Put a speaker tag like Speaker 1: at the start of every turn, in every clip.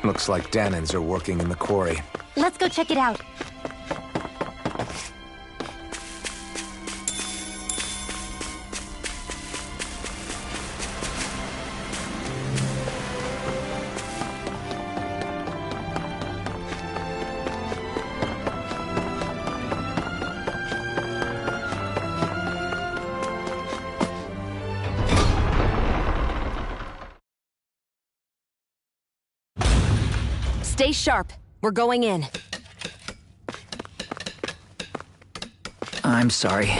Speaker 1: Looks like Danans are working in the quarry.
Speaker 2: Let's go check it out.
Speaker 3: Stay sharp. We're going in.
Speaker 4: I'm sorry.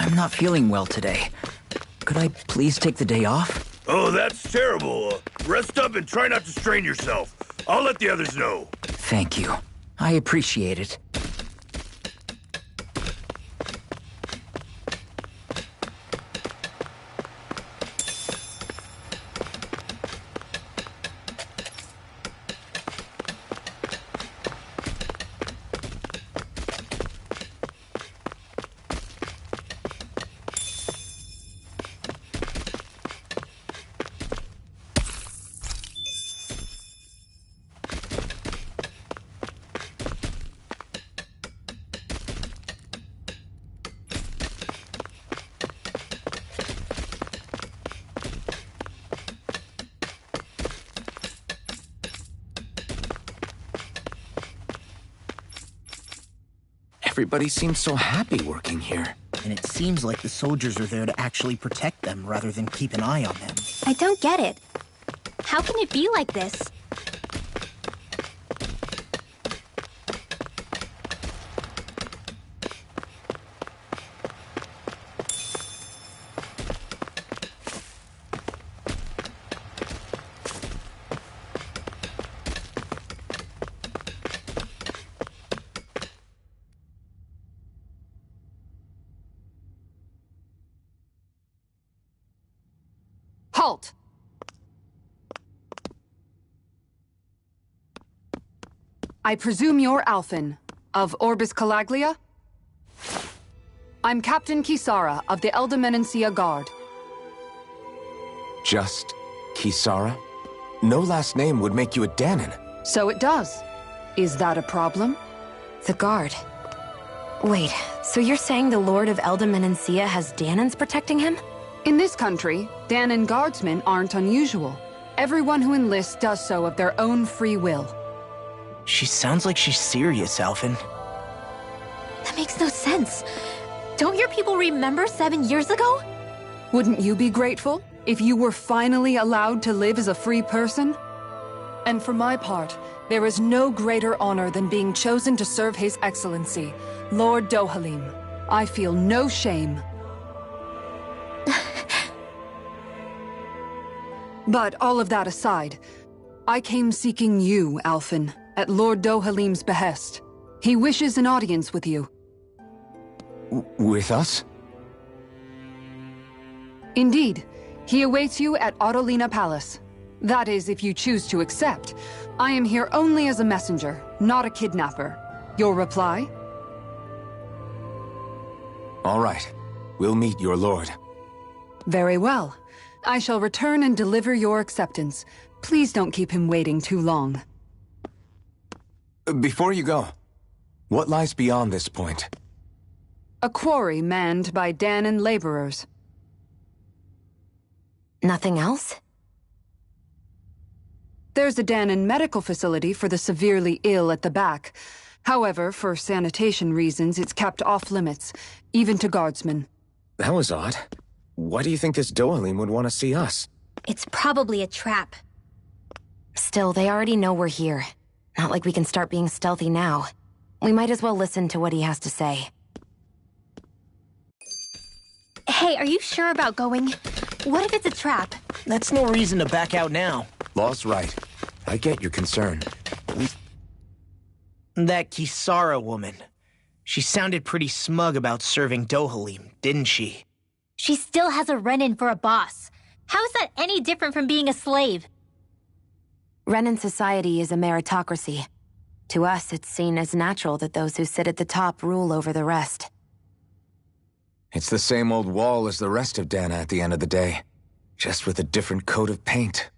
Speaker 4: I'm not feeling well today. Could I please take the day off?
Speaker 5: Oh, that's terrible. Rest up and try not to strain yourself. I'll let the others know.
Speaker 4: Thank you. I appreciate it.
Speaker 1: Everybody seems so happy working here.
Speaker 6: And it seems like the soldiers are there to actually protect them rather than keep an eye on them.
Speaker 2: I don't get it. How can it be like this?
Speaker 3: Halt! I presume you're Alphen, of Orbis Calaglia? I'm Captain Kisara of the Eldermenencia Guard.
Speaker 1: Just Kisara? No last name would make you a Danan.
Speaker 3: So it does. Is that a problem?
Speaker 7: The Guard. Wait, so you're saying the Lord of Eldermenencia has Danans protecting him?
Speaker 3: In this country, Danan guardsmen aren't unusual. Everyone who enlists does so of their own free will.
Speaker 6: She sounds like she's serious, Alphen.
Speaker 2: That makes no sense. Don't your people remember 7 years ago?
Speaker 3: Wouldn't you be grateful if you were finally allowed to live as a free person? And for my part, there is no greater honor than being chosen to serve His Excellency, Lord Dohalim. I feel no shame. But all of that aside, I came seeking you, Alphen, at Lord Dohalim's behest. He wishes an audience with you.
Speaker 1: With us?
Speaker 3: Indeed. He awaits you at Autolina Palace. That is, if you choose to accept. I am here only as a messenger, not a kidnapper. Your reply?
Speaker 1: All right. We'll meet your lord.
Speaker 3: Very well. I shall return and deliver your acceptance. Please don't keep him waiting too long.
Speaker 1: Before you go, what lies beyond this point?
Speaker 3: A quarry manned by Danan laborers.
Speaker 7: Nothing else?
Speaker 3: There's a Danan medical facility for the severely ill at the back. However, for sanitation reasons, it's kept off limits, even to guardsmen.
Speaker 1: That was odd. Why do you think this Dohalim would want to see us?
Speaker 2: It's probably a trap.
Speaker 7: Still, they already know we're here. Not like we can start being stealthy now. We might as well listen to what he has to say.
Speaker 2: Hey, are you sure about going? What if it's a trap?
Speaker 6: That's no reason to back out now.
Speaker 1: Law's right. I get your concern.
Speaker 6: That Kisara woman. She sounded pretty smug about serving Dohalim, didn't she?
Speaker 2: She still has a run-in for a boss. How is that any different from being a slave?
Speaker 7: Renan society is a meritocracy. To us, it's seen as natural that those who sit at the top rule over the rest.
Speaker 1: It's the same old wall as the rest of Dana at the end of the day, just with a different coat of paint.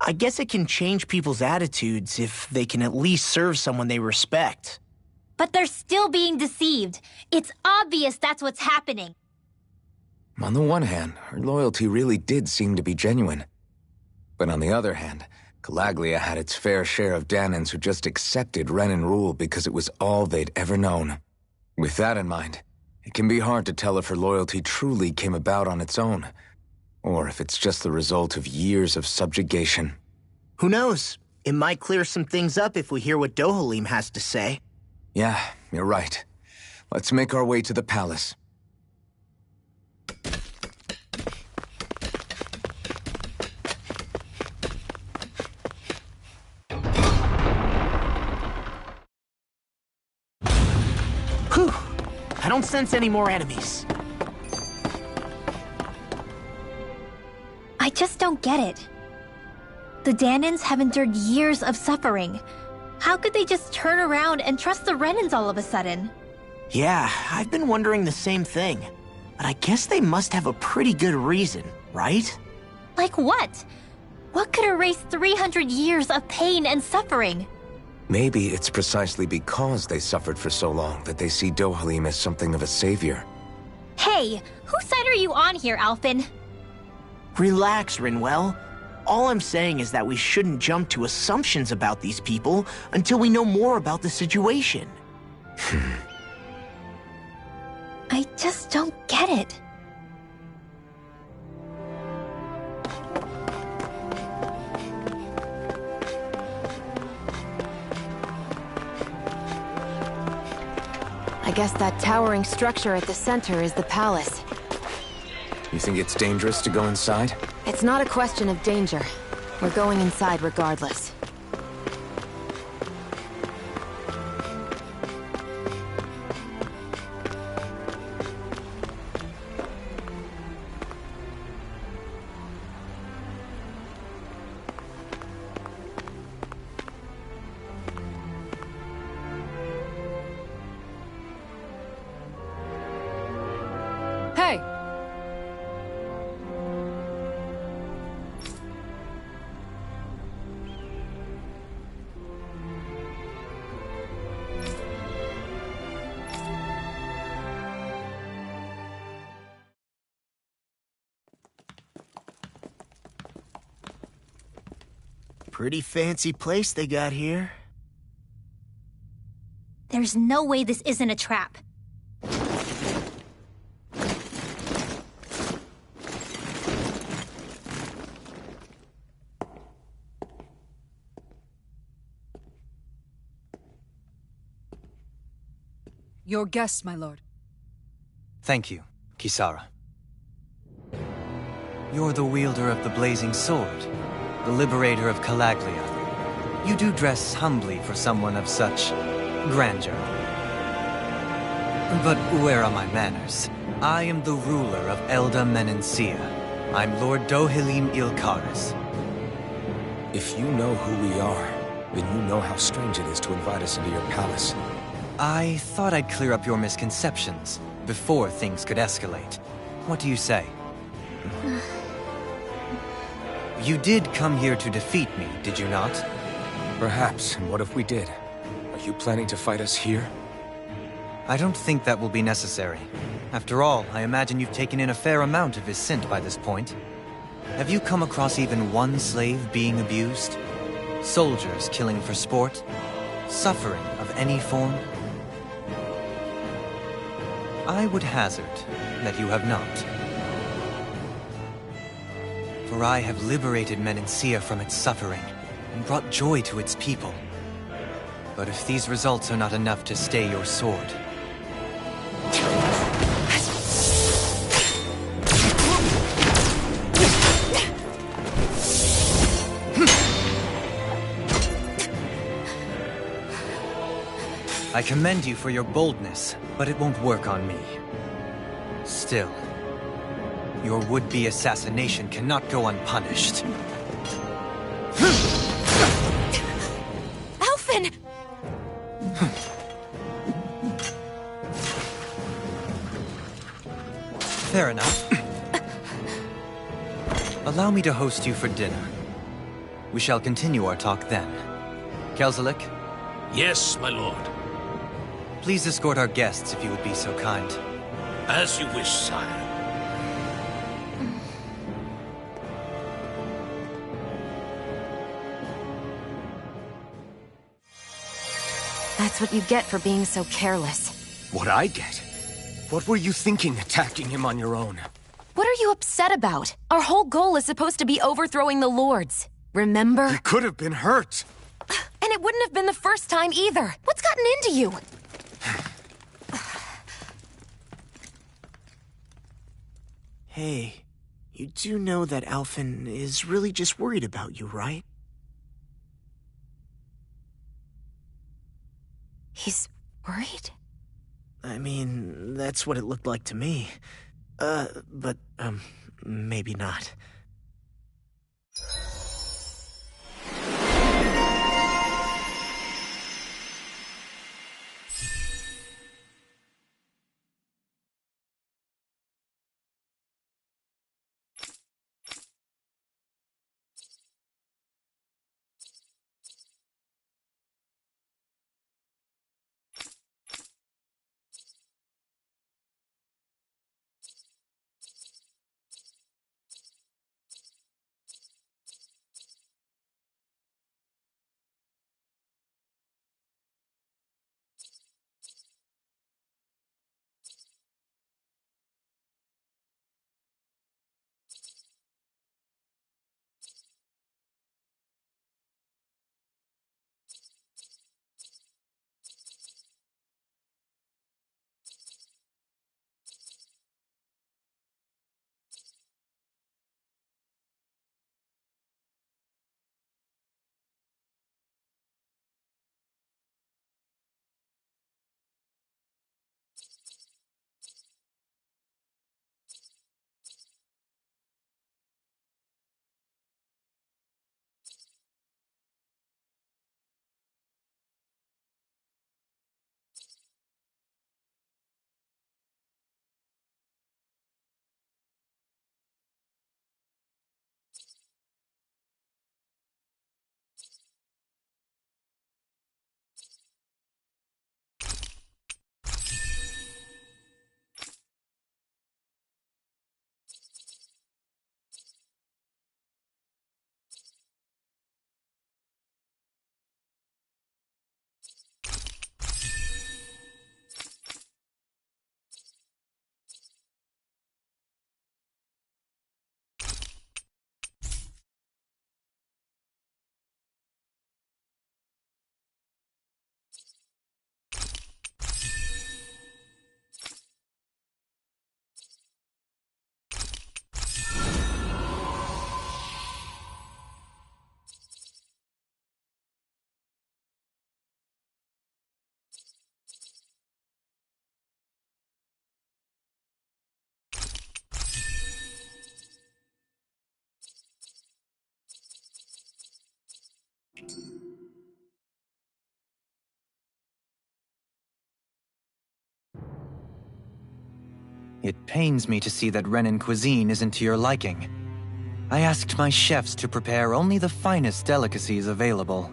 Speaker 6: I guess it can change people's attitudes if they can at least serve someone they respect.
Speaker 2: But they're still being deceived. It's obvious that's what's happening.
Speaker 1: On the one hand, her loyalty really did seem to be genuine. But on the other hand, Calaglia had its fair share of Danans who just accepted Renan rule because it was all they'd ever known. With that in mind, it can be hard to tell if her loyalty truly came about on its own, or if it's just the result of years of subjugation.
Speaker 6: Who knows? It might clear some things up if we hear what Dohalim has to say.
Speaker 1: Yeah, you're right. Let's make our way to the palace.
Speaker 6: Whew! I don't sense any more enemies.
Speaker 2: I just don't get it. The Danans have endured years of suffering. How could they just turn around and trust the Renans all of a sudden?
Speaker 6: Yeah, I've been wondering the same thing. But I guess they must have a pretty good reason, right?
Speaker 2: Like what? What could erase 300 years of pain and suffering?
Speaker 1: Maybe it's precisely because they suffered for so long that they see Dohalim as something of a savior.
Speaker 2: Hey, whose side are you on here, Alphen?
Speaker 6: Relax, Rinwell. All I'm saying is that we shouldn't jump to assumptions about these people until we know more about the situation.
Speaker 2: I just don't get it.
Speaker 7: I guess that towering structure at the center is the palace.
Speaker 1: You think it's dangerous to go inside?
Speaker 7: It's not a question of danger. We're going inside regardless.
Speaker 3: Hey!
Speaker 6: Pretty fancy place they got here.
Speaker 2: There's no way this isn't a trap.
Speaker 3: Your guest, my lord.
Speaker 8: Thank you, Kisara. You're the wielder of the blazing sword, the liberator of Calaglia. You do dress humbly for someone of such grandeur. But where are my manners? I am the ruler of Elda Menencia. I'm Lord Dohalim Ilkaris.
Speaker 1: If you know who we are, then you know how strange it is to invite us into your palace.
Speaker 8: I thought I'd clear up your misconceptions before things could escalate. What do you say? You did come here to defeat me, did you not?
Speaker 1: Perhaps, and what if we did? Are you planning to fight us here?
Speaker 8: I don't think that will be necessary. After all, I imagine you've taken in a fair amount of his scent by this point. Have you come across even one slave being abused? Soldiers killing for sport? Suffering of any form? I would hazard that you have not. For I have liberated Menencia from its suffering and brought joy to its people. But if these results are not enough to stay your sword... I commend you for your boldness, but it won't work on me. Still, your would-be assassination cannot go unpunished.
Speaker 2: Alphen!
Speaker 8: Fair enough. Allow me to host you for dinner. We shall continue our talk then. Kelzelik,
Speaker 9: Yes, my lord.
Speaker 8: please escort our guests if you would be so kind.
Speaker 9: As you wish, sire.
Speaker 7: That's what you get for being so careless.
Speaker 10: What I get? What were you thinking attacking him on your own?
Speaker 7: What are you upset about? Our whole goal is supposed to be overthrowing the lords. Remember?
Speaker 10: He could have been hurt.
Speaker 7: And it wouldn't have been the first time either. What's gotten into you?
Speaker 6: Hey, you do know that Alphen is really just worried about you, right?
Speaker 7: He's worried?
Speaker 6: I mean, that's what it looked like to me. But maybe not.
Speaker 8: It pains me to see that Renan cuisine isn't to your liking. I asked my chefs to prepare only the finest delicacies available.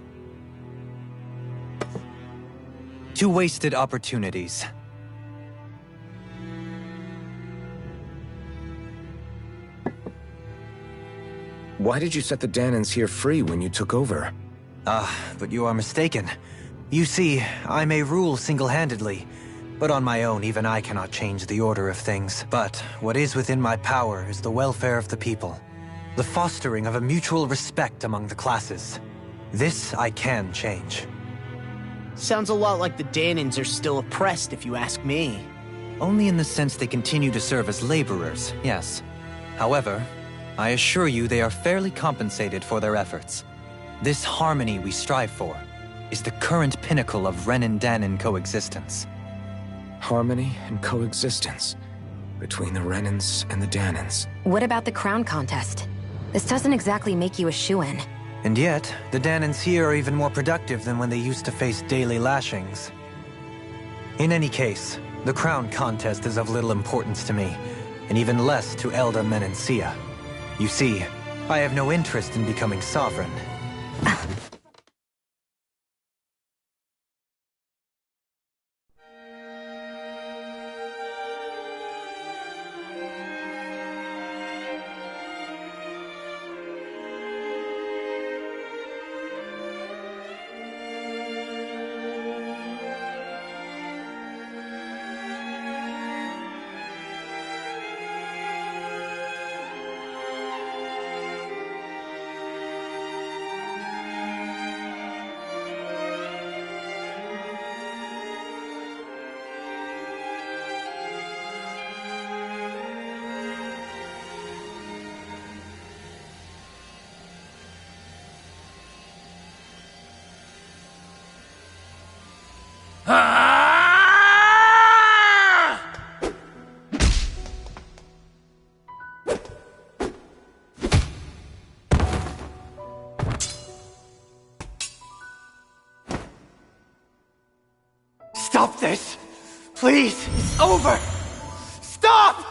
Speaker 8: 2 wasted opportunities.
Speaker 1: Why did you set the Danans here free when you took over?
Speaker 8: But you are mistaken. You see, I may rule single-handedly, but on my own even I cannot change the order of things. But what is within my power is the welfare of the people. The fostering of a mutual respect among the classes. This I can change.
Speaker 6: Sounds a lot like the Danans are still oppressed, if you ask me.
Speaker 8: Only in the sense they continue to serve as laborers, yes. However, I assure you they are fairly compensated for their efforts. This harmony we strive for is the current pinnacle of Renan-Danan coexistence.
Speaker 1: Harmony and coexistence between the Renans and the Danans.
Speaker 7: What about the crown contest? This doesn't exactly make you a shoo-in.
Speaker 8: And yet, the Danans here are even more productive than when they used to face daily lashings. In any case, the crown contest is of little importance to me, and even less to Elda Menencia. You see, I have no interest in becoming sovereign.
Speaker 10: Stop this! Please! It's over! Stop!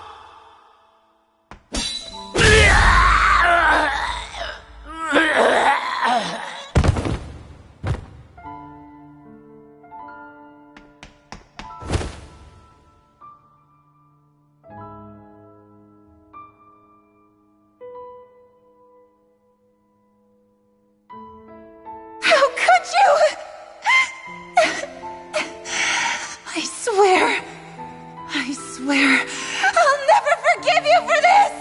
Speaker 11: How could you? I swear, I'll never forgive you for this!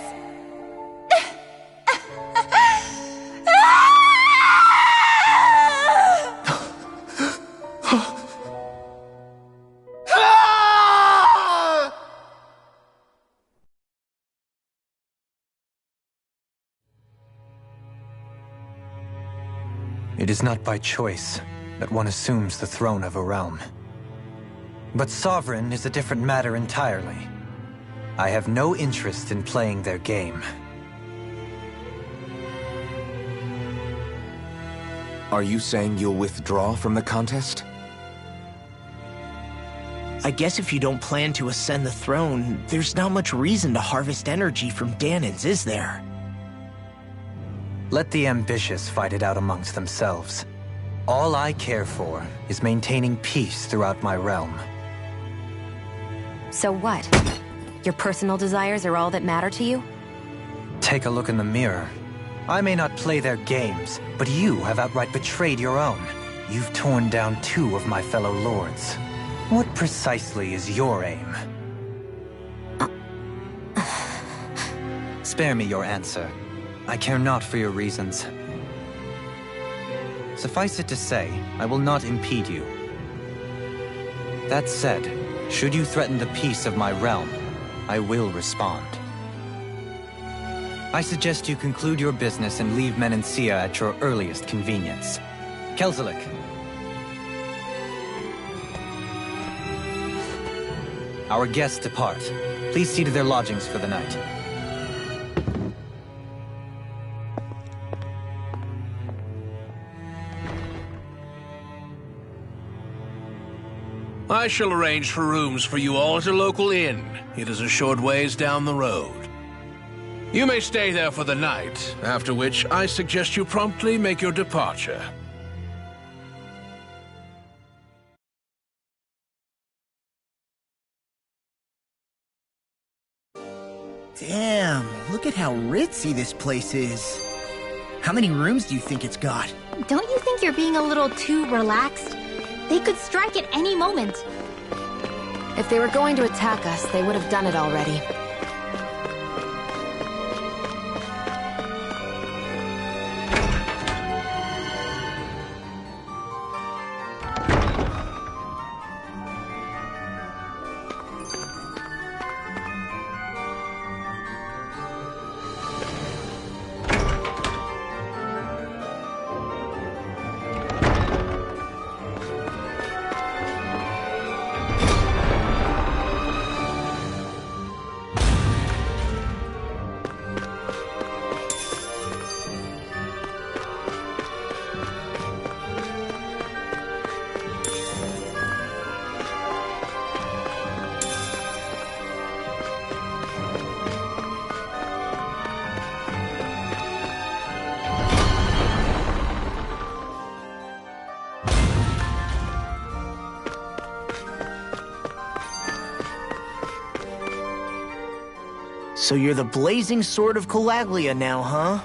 Speaker 8: It is not by choice that one assumes the throne of a realm. But sovereign is a different matter entirely. I have no interest in playing their game.
Speaker 1: Are you saying you'll withdraw from the contest?
Speaker 6: I guess if you don't plan to ascend the throne, there's not much reason to harvest energy from Danins, is there?
Speaker 8: Let the ambitious fight it out amongst themselves. All I care for is maintaining peace throughout my realm.
Speaker 7: So what? Your personal desires are all that matter to you?
Speaker 8: Take a look in the mirror. I may not play their games, but you have outright betrayed your own. You've torn down 2 of my fellow lords. What precisely is your aim? Spare me your answer. I care not for your reasons. Suffice it to say, I will not impede you. That said, should you threaten the peace of my realm, I will respond. I suggest you conclude your business and leave Menancia at your earliest convenience. Kelzelik. Our guests depart. Please see to their lodgings for the night.
Speaker 9: I shall arrange for rooms for you all at a local inn. It is a short ways down the road. You may stay there for the night, after which I suggest you promptly make your departure.
Speaker 6: Damn, look at how ritzy this place is. How many rooms do you think it's got?
Speaker 2: Don't you think you're being a little too relaxed? They could strike at any moment.
Speaker 7: If they were going to attack us, they would have done it already.
Speaker 6: So you're the blazing sword of Calaglia now, huh?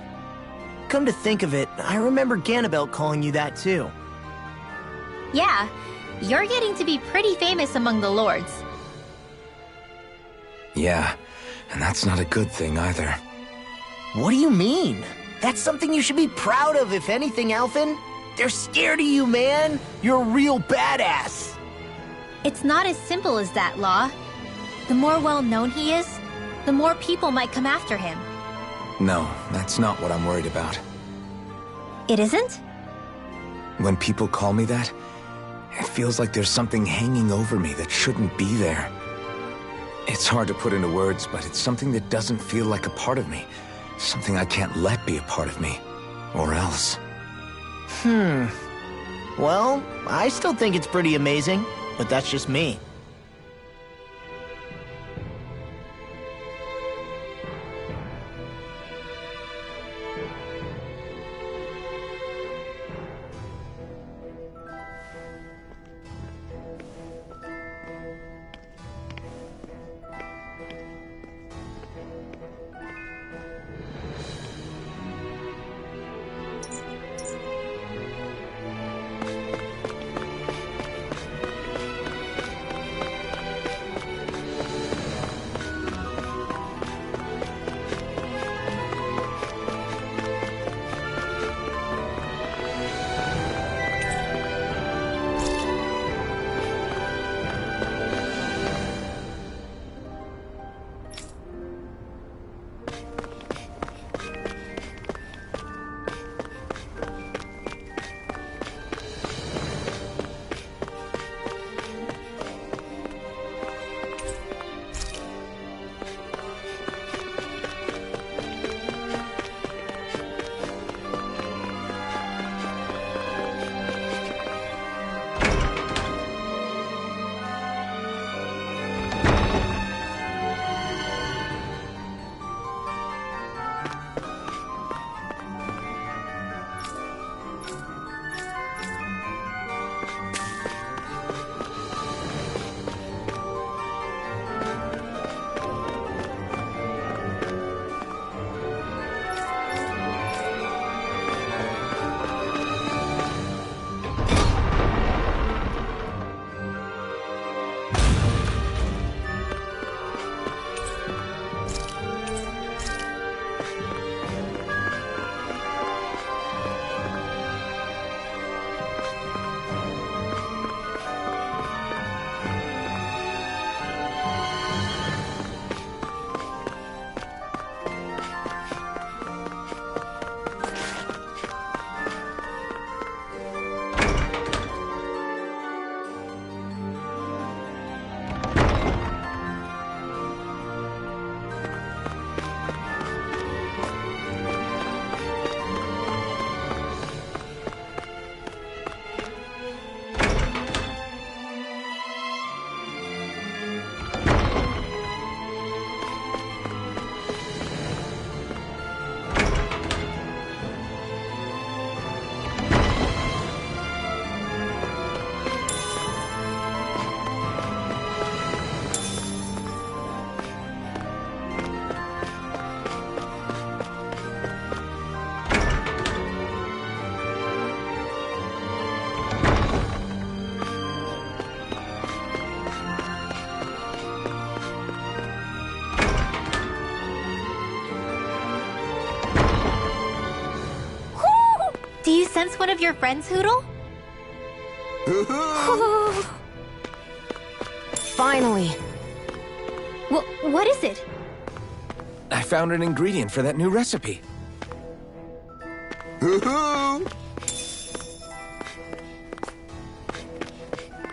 Speaker 6: Come to think of it, I remember Ganabelt calling you that too.
Speaker 2: Yeah, you're getting to be pretty famous among the lords.
Speaker 1: Yeah, and that's not a good thing either.
Speaker 6: What do you mean? That's something you should be proud of, if anything, Alphen. They're scared of you, man. You're a real badass.
Speaker 2: It's not as simple as that, Law. The more well-known he is, the more people might come after him.
Speaker 1: No, that's not what I'm worried about.
Speaker 2: It isn't?
Speaker 1: When people call me that, it feels like there's something hanging over me that shouldn't be there. It's hard to put into words, but it's something that doesn't feel like a part of me. Something I can't let be a part of me. Or else.
Speaker 6: Well, I still think it's pretty amazing, but that's just me.
Speaker 2: Do you sense one of your friends, Hootle?
Speaker 7: Finally.
Speaker 2: What is it?
Speaker 1: I found an ingredient for that new recipe.
Speaker 10: Hoo-hoo!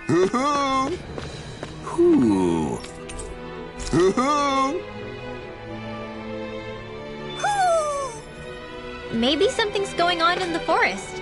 Speaker 10: Hoo-hoo!
Speaker 1: Ooh.
Speaker 10: Hoo-hoo!
Speaker 2: Maybe something's going on in the forest.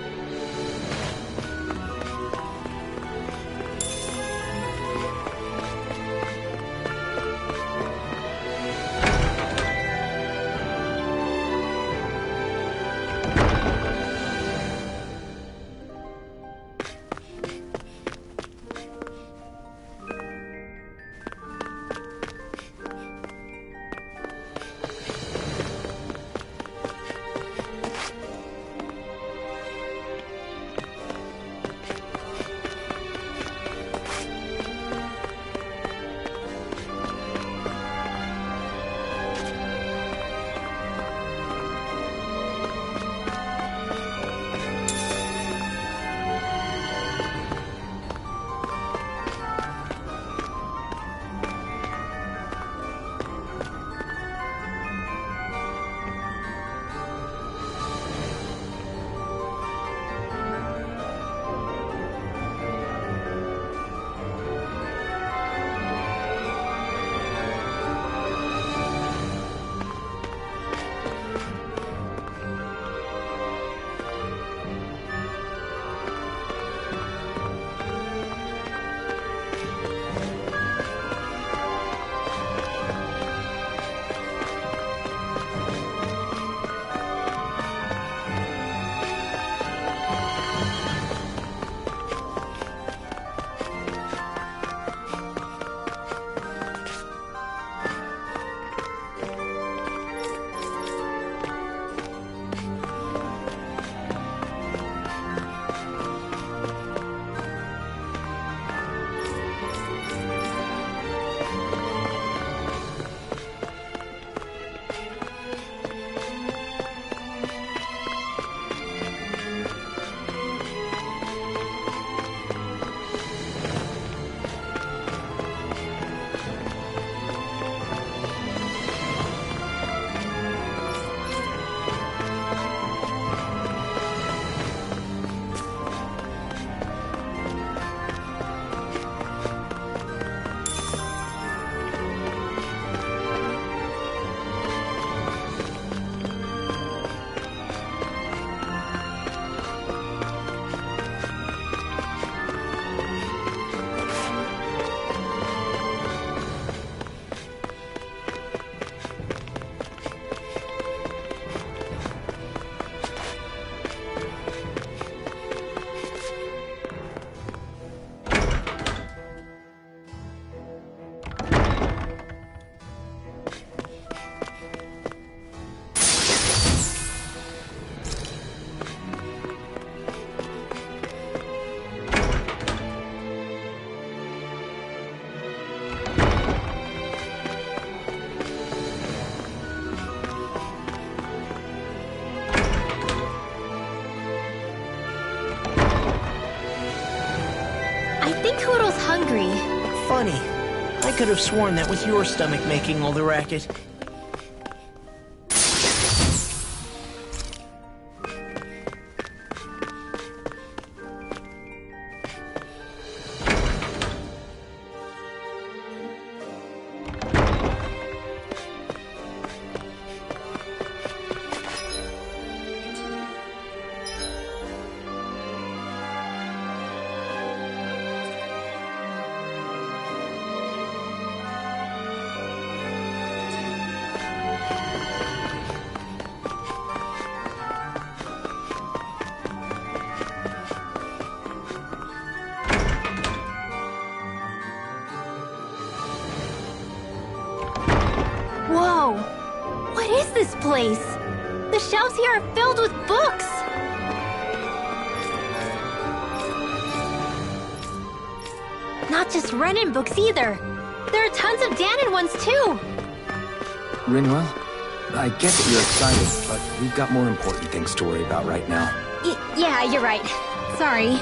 Speaker 2: think Kuro's hungry.
Speaker 6: Funny. I could have sworn that was your stomach making all the racket.
Speaker 2: Whoa! What is this place? The shelves here are filled with books! Not just Renin books either. There are tons of Danon ones too!
Speaker 1: Rinwell, I get that you're excited, but we've got more important things to worry about right now.
Speaker 2: Yeah, you're right. Sorry.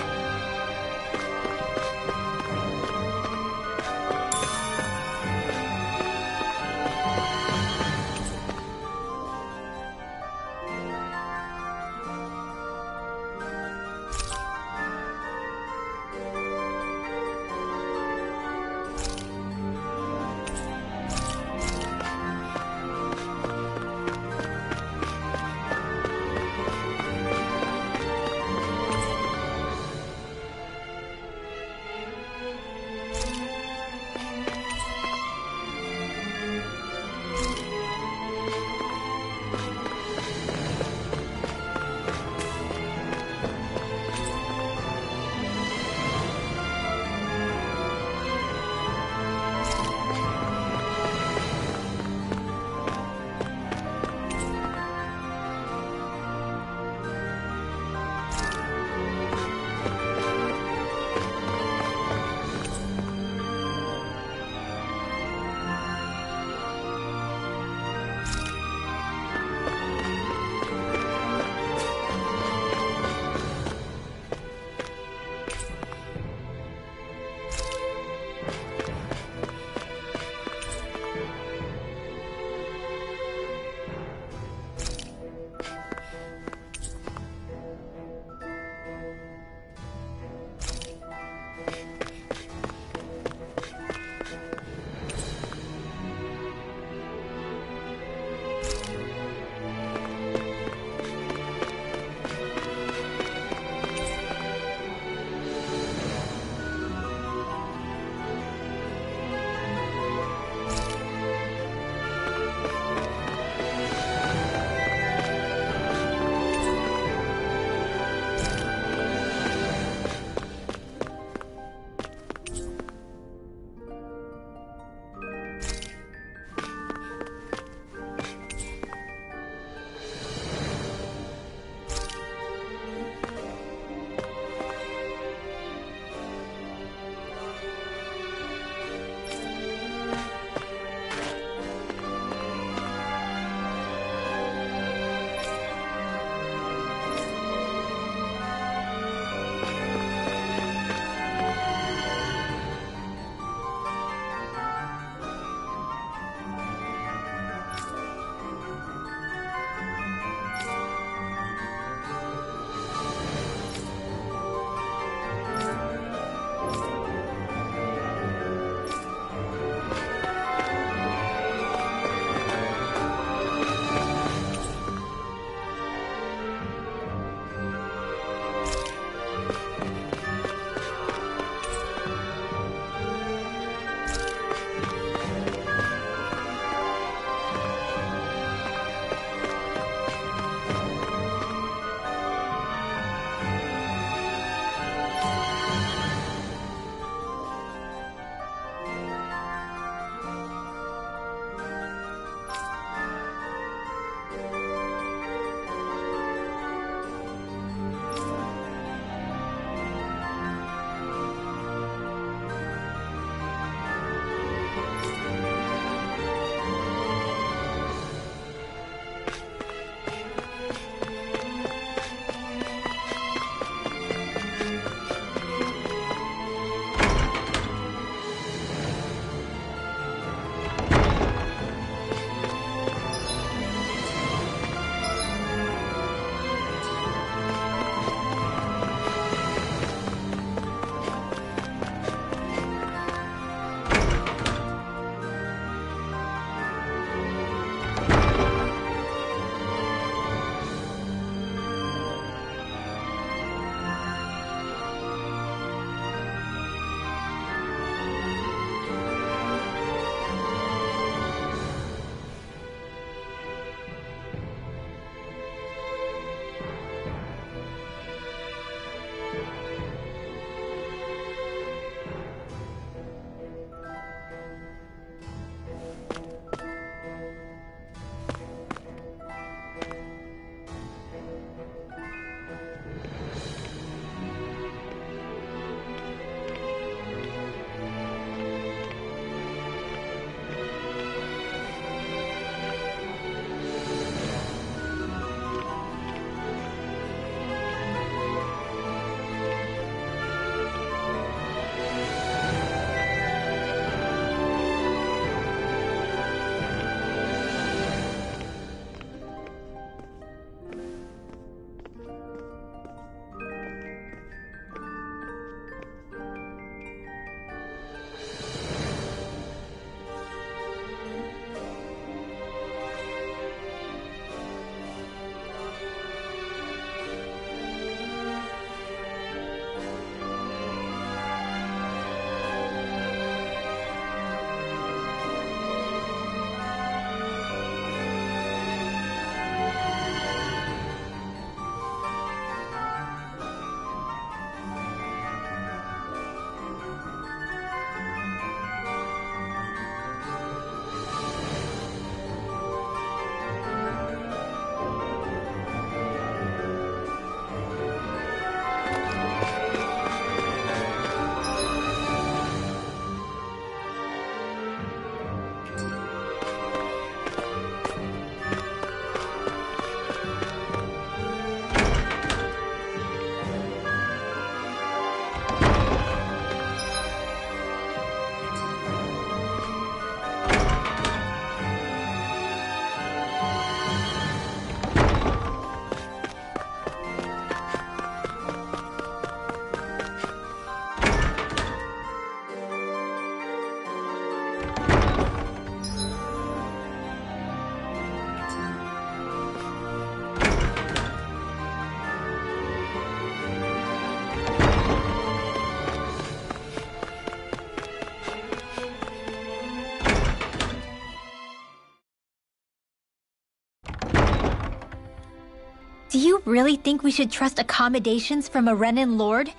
Speaker 2: Do you really think we should trust accommodations from a Renin lord?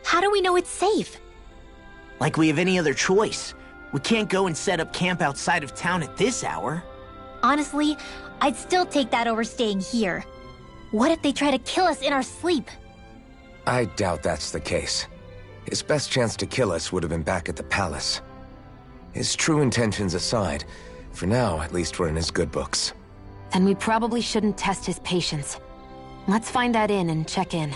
Speaker 2: How do we know it's safe?
Speaker 6: Like we have any other choice. We can't go and set up camp outside of town at this hour.
Speaker 2: Honestly, I'd still take that over staying here. What if they try to kill us in our sleep?
Speaker 1: I doubt that's the case. His best chance to kill us would have been back at the palace. His true intentions aside, for now, at least we're in his good books.
Speaker 7: Then we probably shouldn't test his patience. Let's find that inn and check in.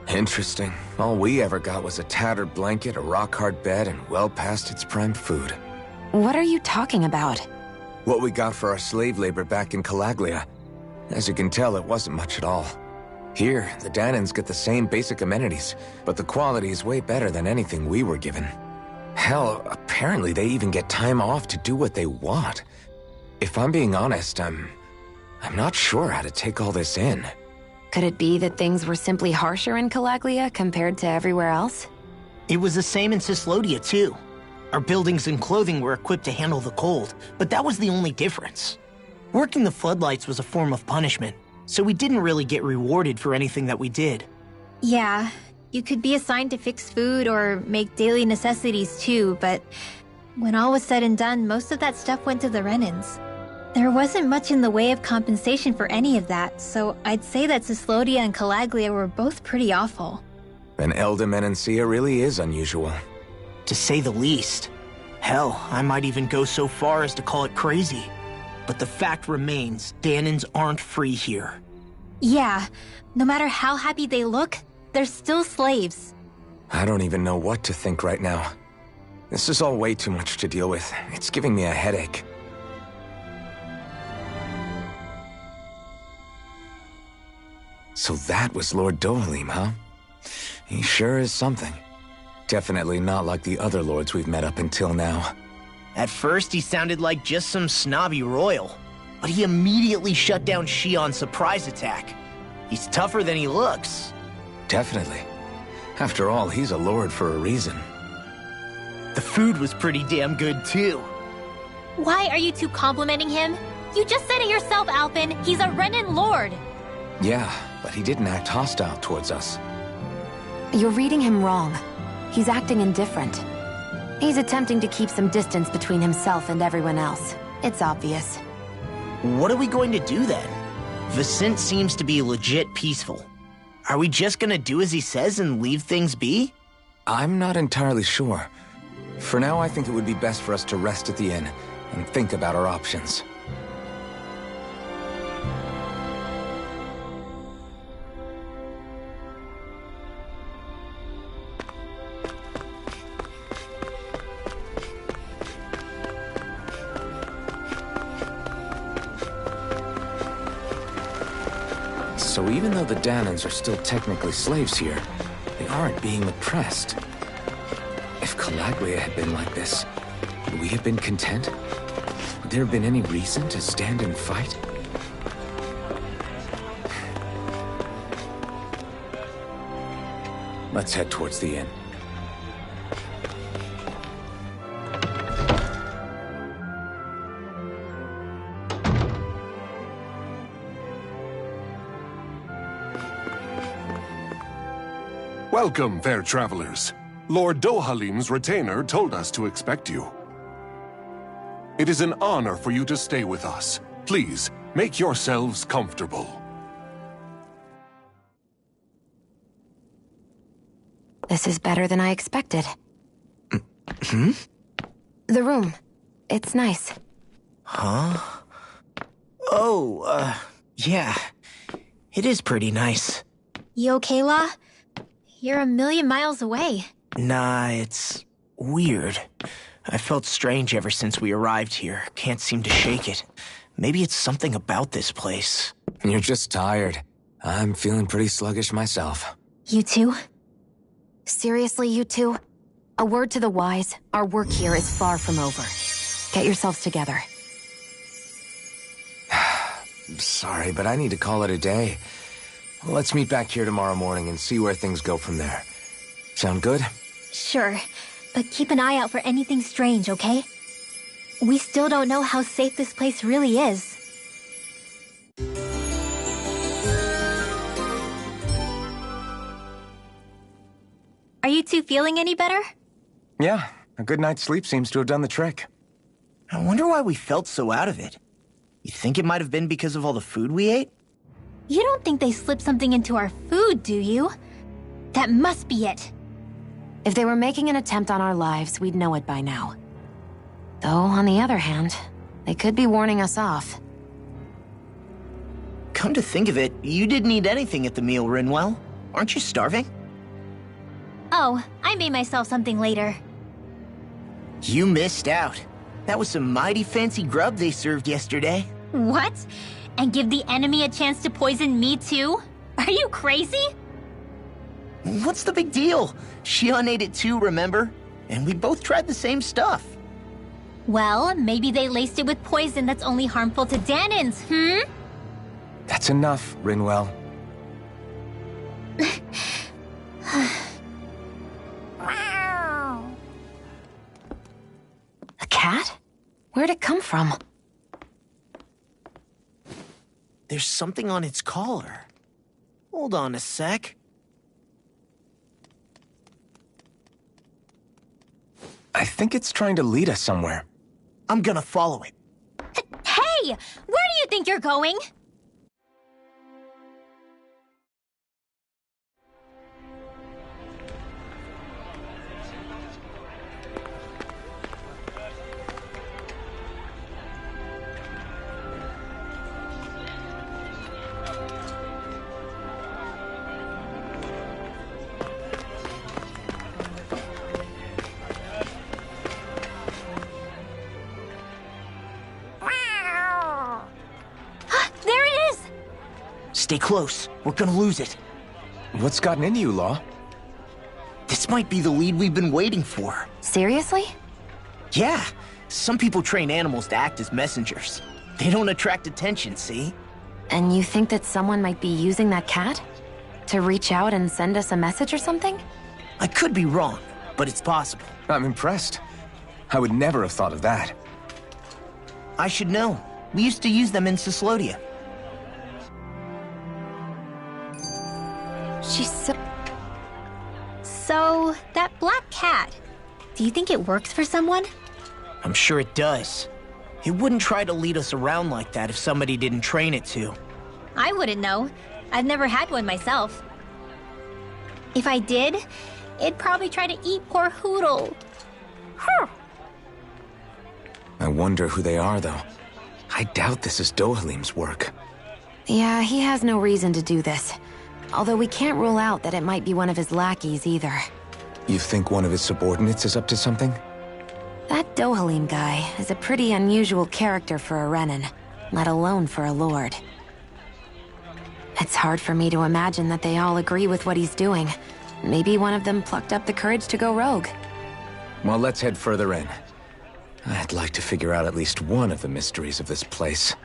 Speaker 1: Interesting. All we ever got was a tattered blanket, a rock-hard bed, and well past its prime food.
Speaker 7: What are you talking about?
Speaker 1: What we got for our slave labor back in Calaglia. As you can tell, it wasn't much at all. Here, the Danans get the same basic amenities, but the quality is way better than anything we were given. Hell, apparently they even get time off to do what they want. If I'm being honest, I'm not sure how to take all this in.
Speaker 7: Could it be that things were simply harsher in Calaglia compared to everywhere else?
Speaker 6: It was the same in Cislodia, too. Our buildings and clothing were equipped to handle the cold, but that was the only difference. Working the floodlights was a form of punishment, so we didn't really get rewarded for anything that we did.
Speaker 2: Yeah, you could be assigned to fix food or make daily necessities too, but when all was said and done, most of that stuff went to the Renins. There wasn't much in the way of compensation for any of that, so I'd say that Cislodia and Calaglia were both pretty awful.
Speaker 1: An Elda Menancia really is unusual.
Speaker 6: To say the least. Hell, I might even go so far as to call it crazy. But the fact remains, Danans aren't free here.
Speaker 2: Yeah, no matter how happy they look, they're still slaves.
Speaker 1: I don't even know what to think right now. This is all way too much to deal with. It's giving me a headache. So that was Lord Dohalim, huh? He sure is something. Definitely not like the other lords we've met up until now.
Speaker 6: At first, he sounded like just some snobby royal, but he immediately shut down Shion's surprise attack. He's tougher than he looks.
Speaker 1: Definitely. After all, he's a lord for a reason.
Speaker 6: The food was pretty damn good, too.
Speaker 2: Why are you two complimenting him? You just said it yourself, Alphen. He's a Renin lord.
Speaker 1: Yeah, but he didn't act hostile towards us.
Speaker 7: You're reading him wrong. He's acting indifferent. He's attempting to keep some distance between himself and everyone else. It's obvious.
Speaker 6: What are we going to do then? Vicent seems to be legit peaceful. Are we just gonna do as he says and leave things be?
Speaker 1: I'm not entirely sure. For now, I think it would be best for us to rest at the inn and think about our options. So even though the Danans are still technically slaves here, they aren't being oppressed. If Calaglia had been like this, would we have been content? Would there have been any reason to stand and fight? Let's head towards the inn.
Speaker 12: Welcome, fair travelers. Lord Dohalim's retainer told us to expect you. It is an honor for you to stay with us. Please, make yourselves comfortable.
Speaker 7: This is better than I expected.
Speaker 6: Hmm?
Speaker 7: The room. It's nice.
Speaker 6: Huh? Oh, yeah. It is pretty nice.
Speaker 2: You okay, La? You're a million miles away.
Speaker 6: Nah, it's weird. I felt strange ever since we arrived here. Can't seem to shake it. Maybe it's something about this place.
Speaker 1: You're just tired. I'm feeling pretty sluggish myself.
Speaker 2: You too?
Speaker 7: Seriously, you two? A word to the wise, our work here is far from over. Get yourselves together.
Speaker 1: Sorry, but I need to call it a day. Let's meet back here tomorrow morning and see where things go from there. Sound good?
Speaker 2: Sure, but keep an eye out for anything strange, okay? we still don't know how safe this place really is. Are you two feeling any better?
Speaker 10: Yeah, a good night's sleep seems to have done the trick.
Speaker 6: I wonder why we felt so out of it. You think it might have been because of all the food we ate?
Speaker 2: You don't think they slipped something into our food, do you? That must be it.
Speaker 7: If they were making an attempt on our lives, we'd know it by now. Though, on the other hand, they could be warning us off.
Speaker 6: Come to think of it, you didn't eat anything at the meal, Rinwell. Aren't you starving?
Speaker 2: Oh, I made myself something later.
Speaker 6: You missed out. That was some mighty fancy grub they served yesterday.
Speaker 2: What? And give the enemy a chance to poison me too? Are you crazy?
Speaker 6: What's the big deal? Shion ate it too, remember? And we both tried the same stuff.
Speaker 2: Well, maybe they laced it with poison that's only harmful to Danins,
Speaker 10: That's enough, Rinwell.
Speaker 7: A cat? Where'd it come from?
Speaker 6: There's something on its collar. Hold on a sec.
Speaker 10: I think it's trying to lead us somewhere.
Speaker 6: I'm gonna follow it.
Speaker 2: Hey! Where do you think you're going?
Speaker 6: Stay close. We're gonna lose it.
Speaker 10: What's gotten into you, Law?
Speaker 6: This might be the lead we've been waiting for.
Speaker 7: Seriously?
Speaker 6: Yeah. Some people train animals to act as messengers. They don't attract attention, see?
Speaker 7: And you think that someone might be using that cat? To reach out and send us a message or something?
Speaker 6: I could be wrong, but it's possible.
Speaker 10: I'm impressed. I would never have thought of that.
Speaker 6: I should know. We used to use them in Cyslodia.
Speaker 7: She's so...
Speaker 2: So, that black cat, do you think it works for someone?
Speaker 6: I'm sure it does. It wouldn't try to lead us around like that if somebody didn't train it to.
Speaker 2: I wouldn't know. I've never had one myself. If I did, it'd probably try to eat poor Hoodle.
Speaker 1: I wonder who they are, though. I doubt this is Dohalim's work.
Speaker 7: Yeah, he has no reason to do this. Although we can't rule out that it might be one of his lackeys either.
Speaker 1: You think one of his subordinates is up to something?
Speaker 7: That Dohalim guy is a pretty unusual character for a Renin, let alone for a lord. It's hard for me to imagine that they all agree with what he's doing. Maybe one of them plucked up the courage to go rogue.
Speaker 1: Well, let's head further in. I'd like to figure out at least one of the mysteries of this place.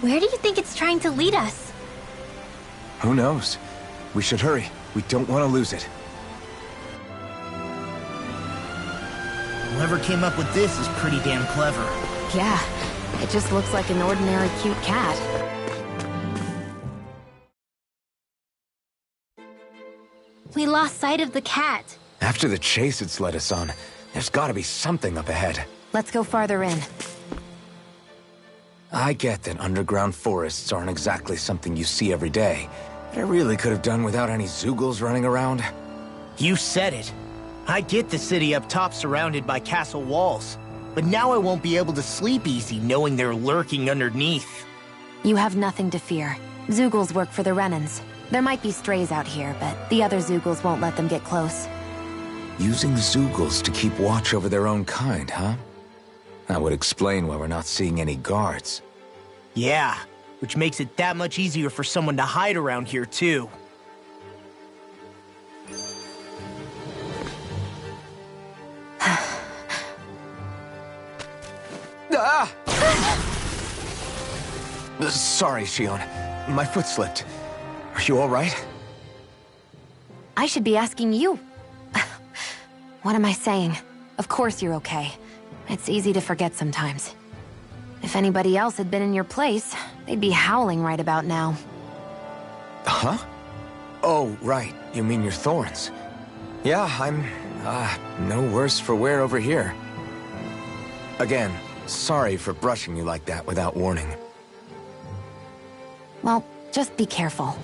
Speaker 2: Where do you think it's trying to lead us?
Speaker 10: Who knows? We should hurry. We don't want to lose it.
Speaker 6: Whoever came up with this is pretty damn clever.
Speaker 7: Yeah, it just looks like an ordinary cute cat.
Speaker 2: We lost sight of the cat.
Speaker 10: After the chase it's led us on, there's gotta be something up ahead.
Speaker 7: Let's go farther in.
Speaker 1: I get that underground forests aren't exactly something you see every day, but I really could have done without any Zeugles running around.
Speaker 6: You said it. I get the city up top surrounded by castle walls, but now I won't be able to sleep easy knowing they're lurking underneath.
Speaker 7: You have nothing to fear. Zeugles work for the Renins. There might be strays out here, but the other Zeugles won't let them get close.
Speaker 1: Using Zeugles to keep watch over their own kind, huh? That would explain why we're not seeing any guards.
Speaker 6: Yeah, which makes it that much easier for someone to hide around here, too.
Speaker 10: Ah! Sorry, Shion. My foot slipped. Are you all right?
Speaker 7: I should be asking you. What am I saying? Of course you're okay. It's easy to forget sometimes. If anybody else had been in your place, they'd be howling right about now.
Speaker 10: Huh? Oh, right. You mean your thorns. Yeah, I'm, no worse for wear over here. Again, sorry for brushing you like that without warning.
Speaker 7: Well, just be careful.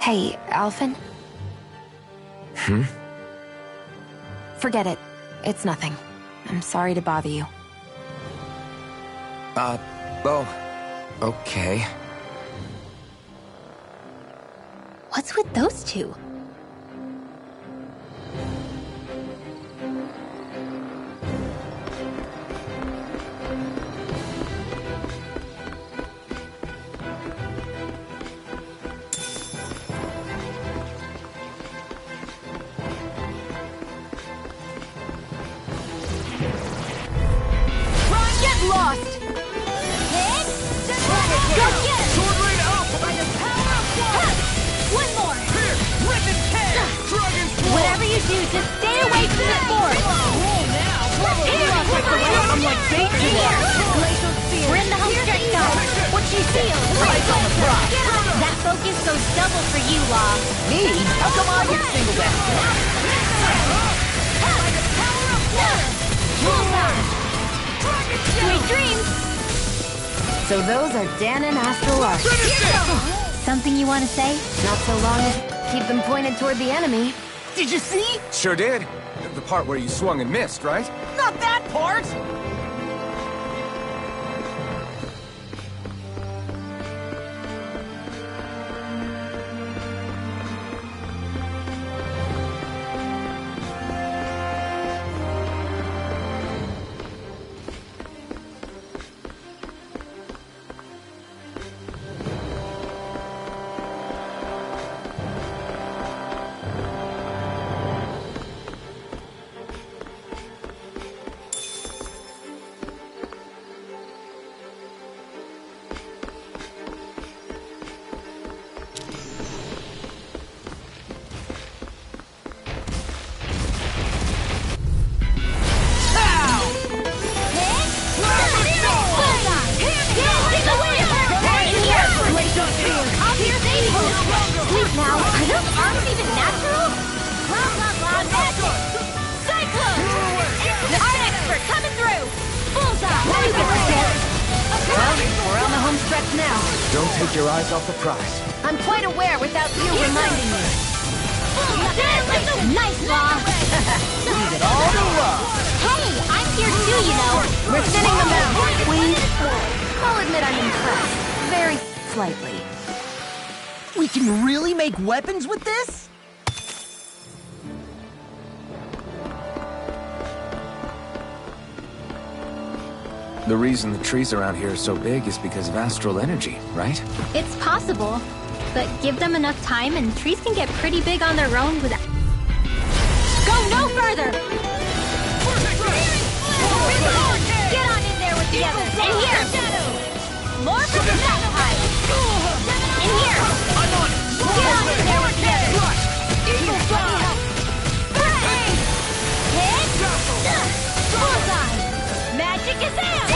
Speaker 7: Hey, Alphen? Forget it. It's nothing. I'm sorry to bother you.
Speaker 10: Oh, okay.
Speaker 2: What's with those two?
Speaker 11: Lost! Hit! Go get it! Sword Rain Alpha! By the power of one! One more! Here! Rip and tear! Dragon's Claw! Whatever you do, just stay away from the force! Roll now! I'm like bait here! Glacial Spear! We're in the home stretch now! What she feels! Right on the prize! That focus goes double for you, Law! Me? How come I get singled out? By the power of one! Bullseye! Sweet dreams!
Speaker 7: So those are Dan and Astral Arc.
Speaker 2: Something you want to say?
Speaker 7: Not so long as keep them pointed toward the enemy.
Speaker 6: Did you see?
Speaker 10: Sure did. The part where you swung and missed, right?
Speaker 6: Not that part!
Speaker 11: Now, are those arms even natural? Blah, blah, blah, magic! Cyclone! Art expert coming through! Bullseye!
Speaker 7: Well, we're on the home stretch now.
Speaker 10: Don't take your eyes off the prize.
Speaker 7: I'm quite aware without you reminding me.
Speaker 11: Nice, Law!
Speaker 6: Leave it all to love!
Speaker 11: Hey, I'm here too, you know!
Speaker 7: We're thinning them out. I'll admit I'm impressed. Very slightly.
Speaker 6: We can really make weapons with this?
Speaker 10: The reason the trees around here are so big is because of astral energy, right?
Speaker 2: It's possible, but give them enough time and trees can get pretty big on their own without...
Speaker 11: Go no further! Get on in there with the others! And here! More from the Sapphire! In here! Get on in there with the others! Eagle Fly! Hit! Bullseye! Magic is out!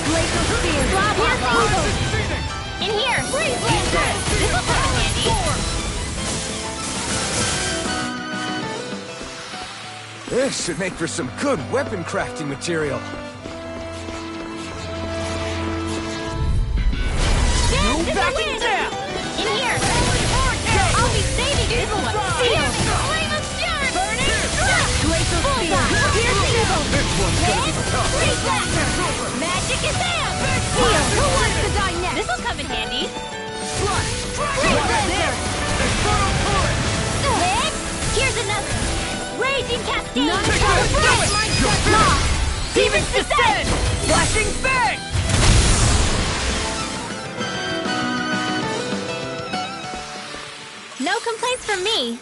Speaker 7: Glacial Spear!
Speaker 11: In here! This will come in handy!
Speaker 10: This should make for some good weapon crafting material.
Speaker 11: Backing down! In here! I'll be saving this one! Seal! Flame of Fury! Burning!
Speaker 7: Glacial Spear!
Speaker 11: Piercing! Hit! Reflector! Magic is out! Seal! Who wants to die next? This'll come in handy! Reflector! Hit! Here's another! Raging Cascade!
Speaker 7: Not a
Speaker 11: Demons descend! Flashing fang!
Speaker 2: No complaints from me.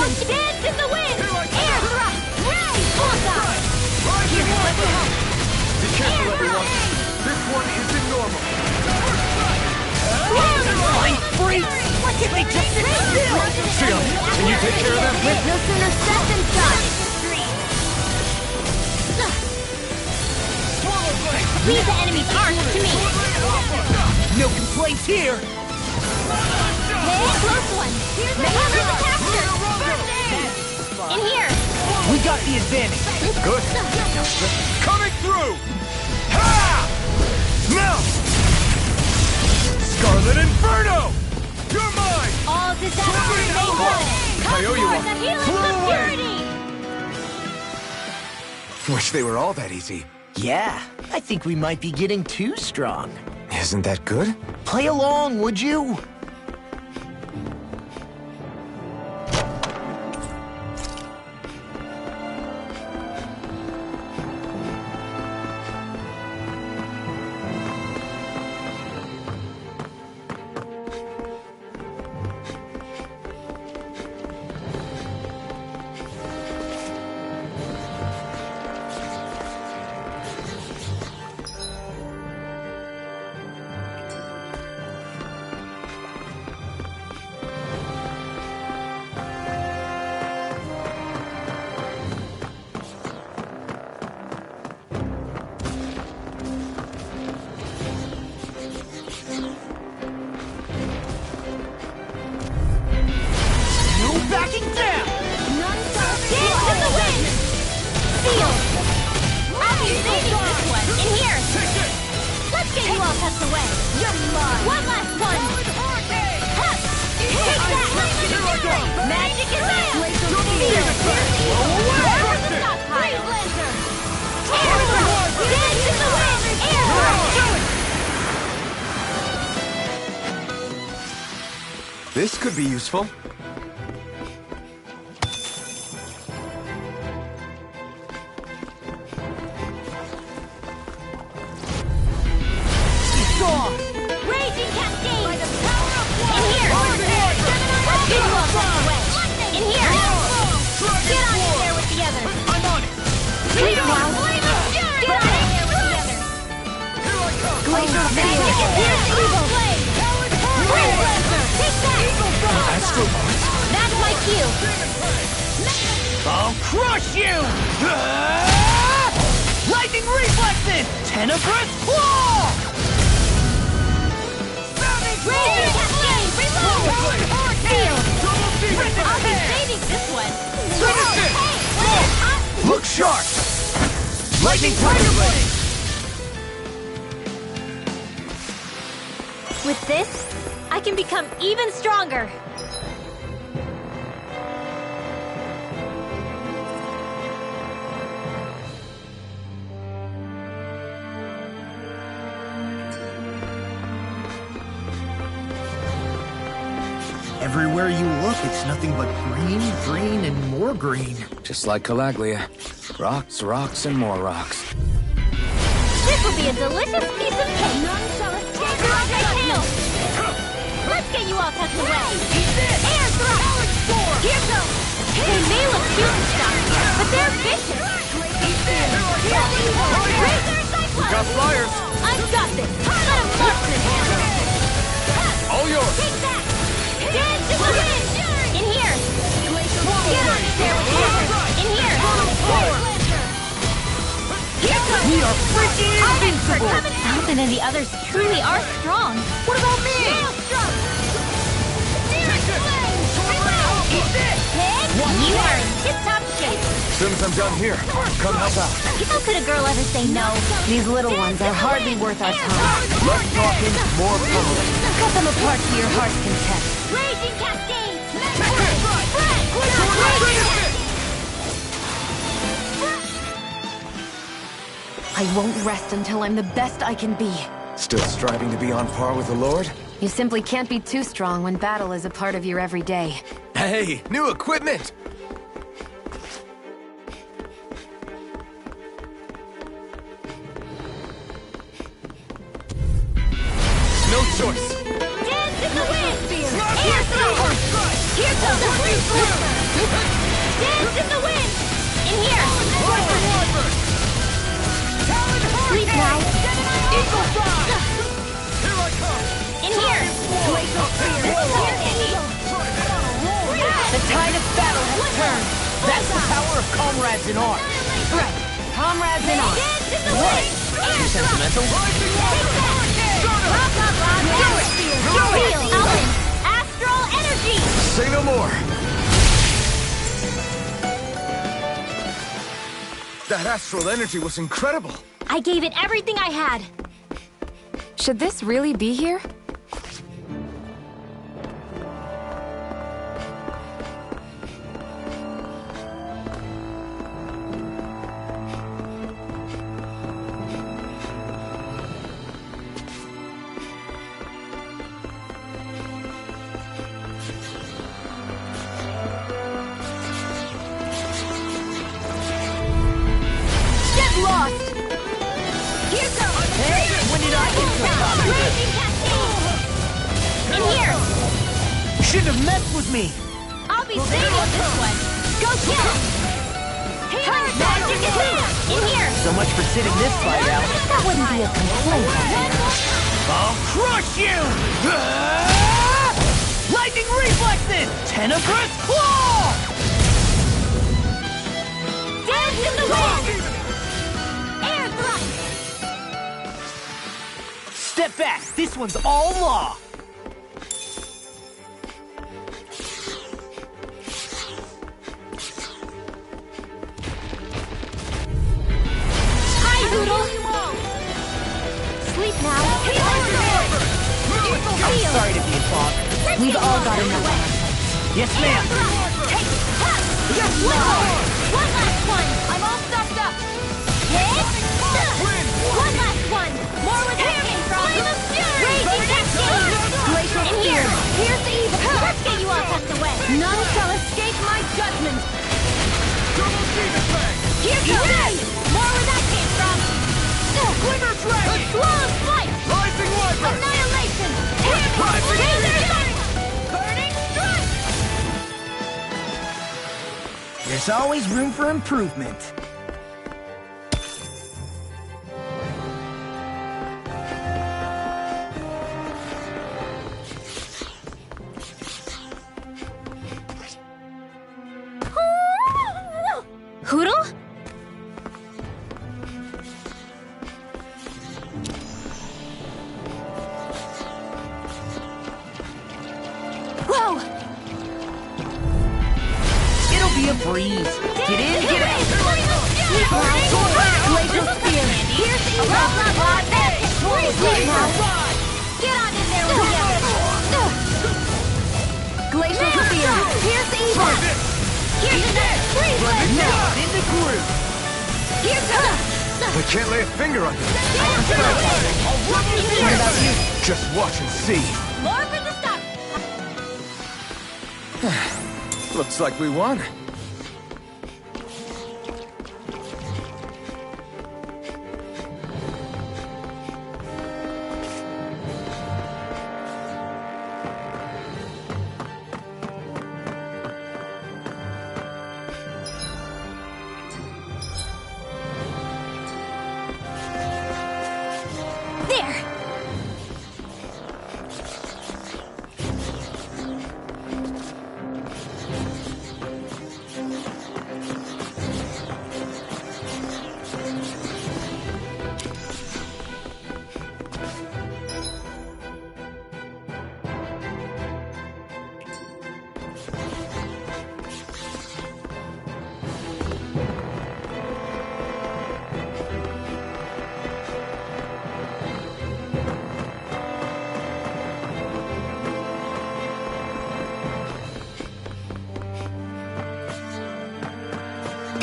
Speaker 11: Dance in the wind! Air thrust! Ray! Bullseye! Here, let me help!
Speaker 12: Be careful, everyone. This one isn't normal.
Speaker 11: Mind freak! Why can't they just sit still?
Speaker 12: Seal, can you take care of them?
Speaker 11: Let's no sooner set than done!
Speaker 2: Leave the enemy's arms to me.
Speaker 11: No complaints here!
Speaker 2: Hey, close one. Handle the capture. In here.
Speaker 11: We got the advantage.
Speaker 12: Good. Coming through! Ha! Now! Scarlet Inferno! You're mine!
Speaker 2: All disasters may go. Come
Speaker 12: I owe you
Speaker 2: for
Speaker 12: one.
Speaker 2: the healing
Speaker 12: Blow away.
Speaker 2: purity.
Speaker 1: Wish they were all that easy.
Speaker 6: Yeah, I think we might be getting too strong.
Speaker 1: Isn't that good?
Speaker 6: Play along, would you?
Speaker 1: This could be useful.
Speaker 2: Raging cascade. By the power of one. In here. Let's get you all tucked away. In here. Get on in there with the others.
Speaker 11: I'm on it!
Speaker 2: Please now. Get on in there with the others.
Speaker 11: Glacier
Speaker 2: Magic is here. Evil blade. Blade Lancer. Take that.
Speaker 1: Astro Boys.
Speaker 2: That's my cue.
Speaker 11: I'll crush you! Lightning reflexes! Tenebrous claw!
Speaker 2: Raging cascade. Reload. Seal. I'll be saving this one. Hey,
Speaker 11: Look sharp! Lightning Tiger Blade!
Speaker 2: with this, I can become even stronger.
Speaker 6: Everywhere you look, it's nothing but green, green, and more green.
Speaker 1: Just like Calaglia. Rocks, rocks, and more rocks.
Speaker 2: This will be a delicious piece of cake. None shall escape your tail. Let's get you all tucked away. Air thrust. Here goes. They may look cute and stuff, but they're vicious. Razor Cyclone.
Speaker 12: Got flyers.
Speaker 2: I've got this. Let him bust this.
Speaker 12: All yours.
Speaker 2: Take that. Dance in the wind. In here. Get on it there with the others. In here. Here goes.
Speaker 11: We are freaking invincible!
Speaker 2: Falcon and the others truly are strong.
Speaker 11: What about me?
Speaker 2: Maelstrom! You are in tip-top shape.
Speaker 10: soon as I'm done here, come help out.
Speaker 2: How could a girl ever say no?
Speaker 7: These little ones are hardly worth our time.
Speaker 10: Less talking, more pummeling.
Speaker 7: Cut them apart to your heart's content.
Speaker 11: Raging Cascade!
Speaker 7: I won't rest until I'm the best I can be.
Speaker 10: Still striving to be on par with the Lord?
Speaker 7: You simply can't be too strong when battle is a part of your everyday.
Speaker 10: Hey, new equipment! No choice!
Speaker 11: Dance in the wind! Air thrower! Here comes the free swimmer! Dance in the wind! In here! Sleep now! Eagle fly!
Speaker 5: Here I come!
Speaker 11: In here! Glacial spear!
Speaker 6: The tide of battle has turned. That's the power of comrades in arms.
Speaker 7: Right. Comrades in arms.
Speaker 11: Dance in the wind! Air
Speaker 6: Sentimental.
Speaker 11: Take that! Blah, blah, blah! Do it! Feel! Owen! Astral energy!
Speaker 10: Say no more! That astral energy was incredible!
Speaker 2: I gave it everything I had.
Speaker 7: Should this really be here?
Speaker 11: Lost! Here goes!
Speaker 6: Hey, when did I get so popular?
Speaker 11: Raging Cascade! In here!
Speaker 6: Shouldn't have messed with me.
Speaker 11: I'll be saving this one! Go kill! Healing magic attack! In here!
Speaker 6: So much for sitting this fight out.
Speaker 7: That wouldn't be a complaint.
Speaker 6: I'll crush you! Lightning reflexes! Tenebrous claw!
Speaker 11: Dance in the wind! Air thrust!
Speaker 6: Step back. This one's all law.
Speaker 11: Hi, Doodle! Sleep now!
Speaker 6: I'm sorry to be a father.
Speaker 7: We've all got enough on our plates.
Speaker 6: Yes, ma'am.
Speaker 11: Yes, one last one! I'm all stuffed up! Hit! One last one! More where that came from! Raging Cascade!
Speaker 7: Glacial
Speaker 11: In here! Here's the evil! Let's get you all tucked away!
Speaker 7: None shall escape my judgment.
Speaker 11: Here goes! More where that came from!
Speaker 5: Glimmer Dragon!
Speaker 11: Swallow Spike!
Speaker 5: Rising Wyvern!
Speaker 11: Annihilation! Laser Sight! Burning Strike!
Speaker 6: There's always room for improvement.
Speaker 2: Hoodle? Whoa!
Speaker 6: It'll be a breeze. Get in, get out.
Speaker 7: Glacial spear.
Speaker 11: Here's the evil! Blah, blah, blah! Sleep now! Get on in there with you!
Speaker 7: Glacial spear.
Speaker 11: Here's the evil! Here's the next! Freeze!
Speaker 6: Now, in the groove.
Speaker 11: Here goes!
Speaker 10: I can't lay a finger on you.
Speaker 11: What about you?
Speaker 10: Just watch and see.
Speaker 11: More for the stuff!
Speaker 10: Looks like we won.
Speaker 2: There!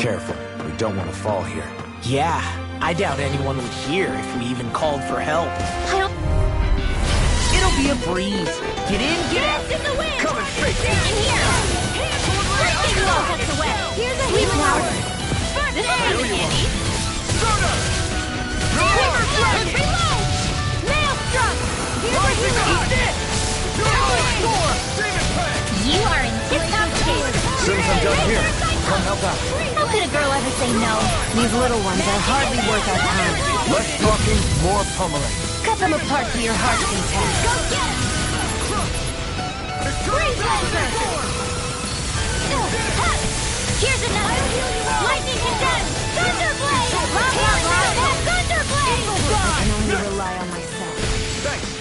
Speaker 10: careful. We don't want to fall here.
Speaker 6: Yeah, I doubt anyone would hear if we even called for help.
Speaker 2: I don't...
Speaker 6: It'll be a breeze. Get in, get out.
Speaker 11: In the wind!
Speaker 10: Coming straight
Speaker 11: In here! Freaking low cuts away! Here's a healing hour! This is handy! Quiver flash! Reload! Maelstrom! Here's a healing! You are in tip-top shape!
Speaker 10: Soon as I'm done here, come help out.
Speaker 2: How could a girl ever say no?
Speaker 7: These little ones are hardly worth our time.
Speaker 10: Less talking, more pummeling.
Speaker 7: Cut them apart to your heart's content.
Speaker 11: Go get it! Freeze laser! Here's another! Lightning condemned! Thunderblade! Thunderblade!
Speaker 7: I can only rely on myself.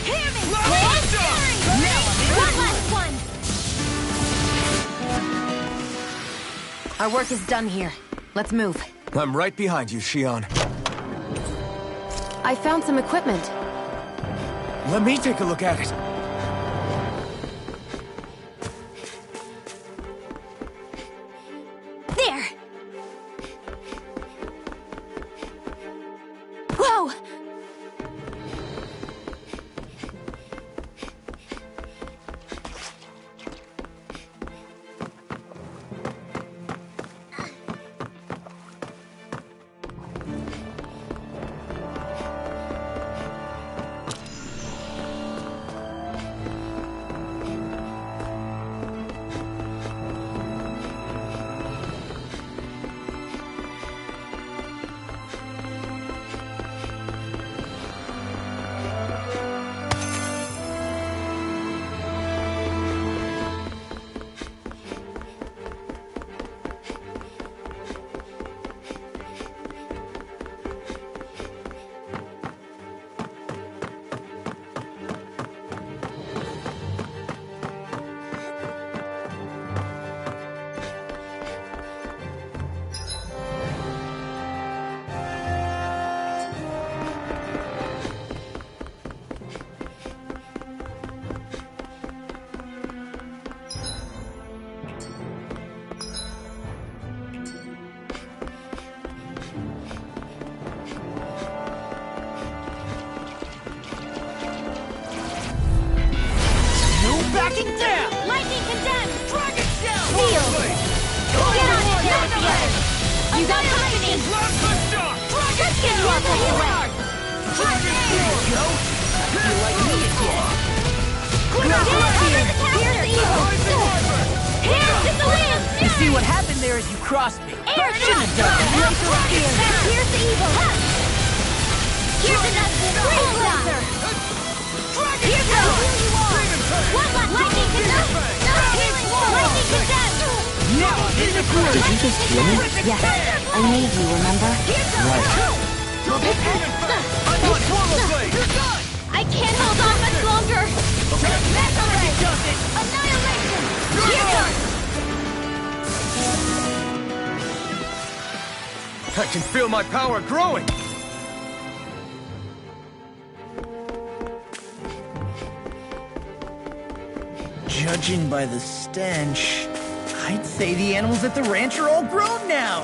Speaker 11: Hammy! One last one!
Speaker 7: Our work is done here. Let's move.
Speaker 10: I'm right behind you, Shion.
Speaker 7: I found some equipment.
Speaker 10: Let me take a look at it.
Speaker 11: There! Whoa! Backing down! Lightning condemned! Dragon shell! Seal! Get on it, champion! You got company! Let's get you off the way! Dragon Go! You like me again? Here's the evil! Here's the wind!
Speaker 6: You see what happened there is you crossed me.
Speaker 11: Air
Speaker 6: Shouldn't have done that.
Speaker 11: Here's the evil! Here's another freeze laser! Here goes! One last lightning condemned! Lightning condemned!
Speaker 6: Now I'm in the groove!
Speaker 7: Did you just heal me? Yes. I need you, remember?
Speaker 11: I can't hold on much longer! Annihilation! Here goes!
Speaker 10: I can feel my power growing!
Speaker 6: Judging by the stench, I'd say the animals at the ranch are all grown now.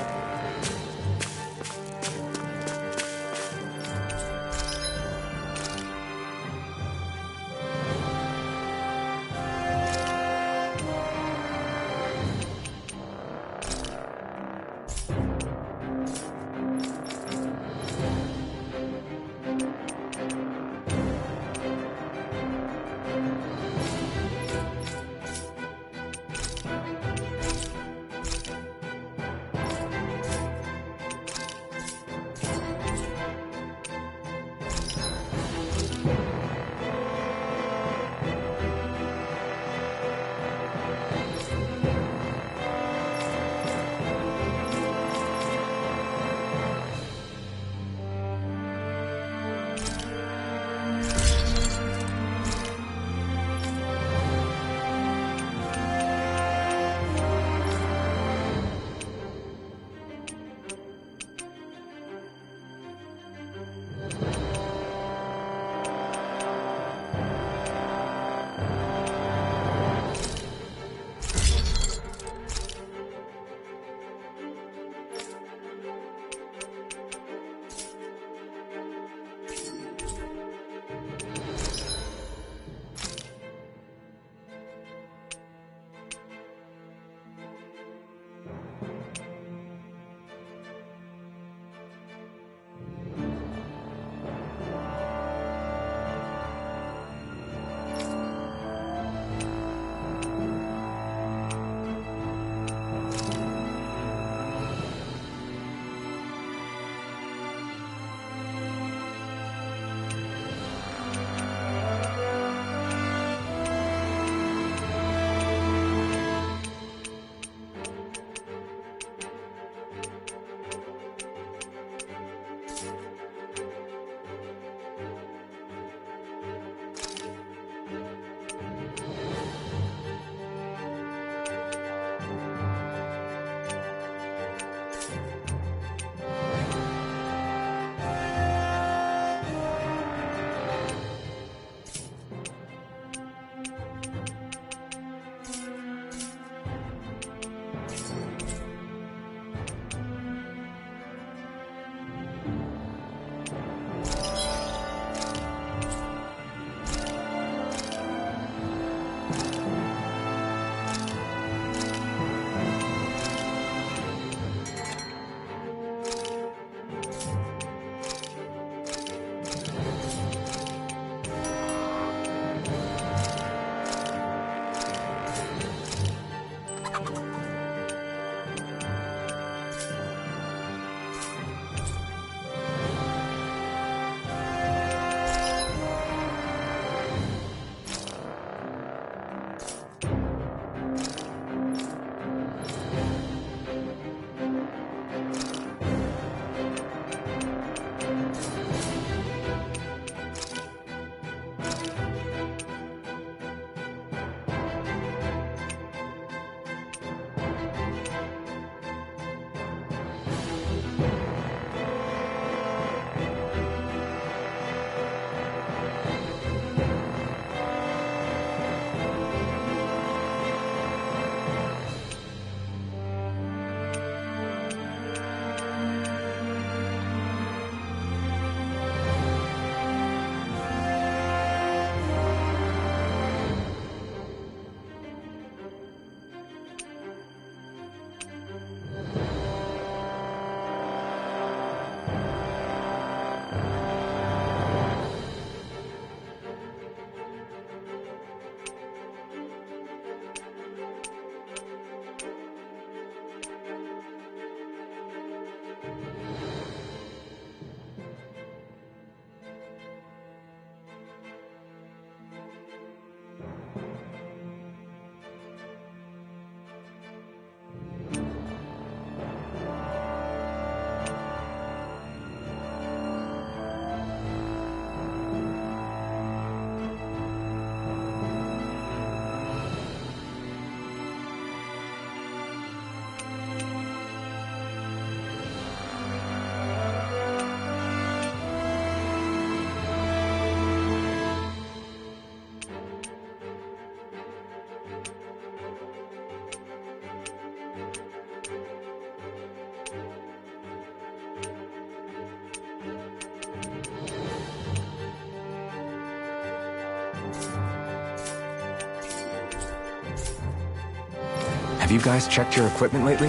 Speaker 1: you guys checked your equipment lately?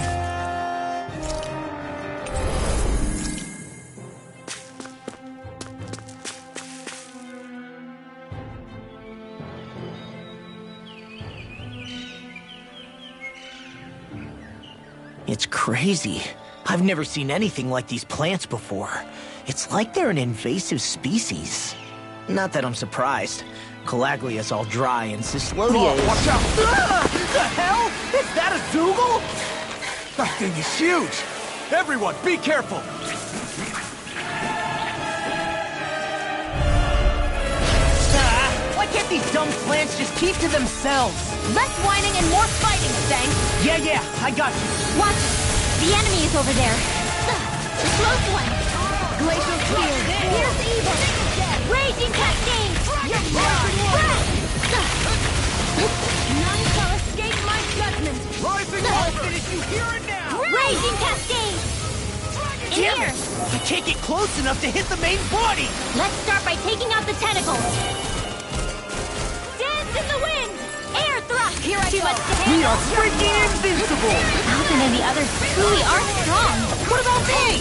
Speaker 6: It's crazy. I've never seen anything like these plants before. It's like they're an invasive species. Not that I'm surprised. Calaglia's all dry and Cyslodia is...
Speaker 10: Watch out!
Speaker 6: The hell? Is that a Dougal?
Speaker 10: That thing is huge! Everyone, be careful!
Speaker 6: Why can't these dumb plants just keep to themselves?
Speaker 11: Less whining and more fighting, Stank!
Speaker 6: Yeah, I got you.
Speaker 11: Watch it! The enemy is over there! The close one! Glacial Spear! Here's evil! Raging Cascade! None shall escape my judgment!
Speaker 10: Rising
Speaker 11: I'll
Speaker 10: finish you here and now!
Speaker 11: Raging Cascade!
Speaker 6: Damn it! I can't get close enough to hit the main body!
Speaker 11: Let's start by taking out the tentacles! Dance in the wind! Air thrust! Here I go!
Speaker 6: We are freaking invincible!
Speaker 11: Alvin and the others truly are strong!
Speaker 6: What about me?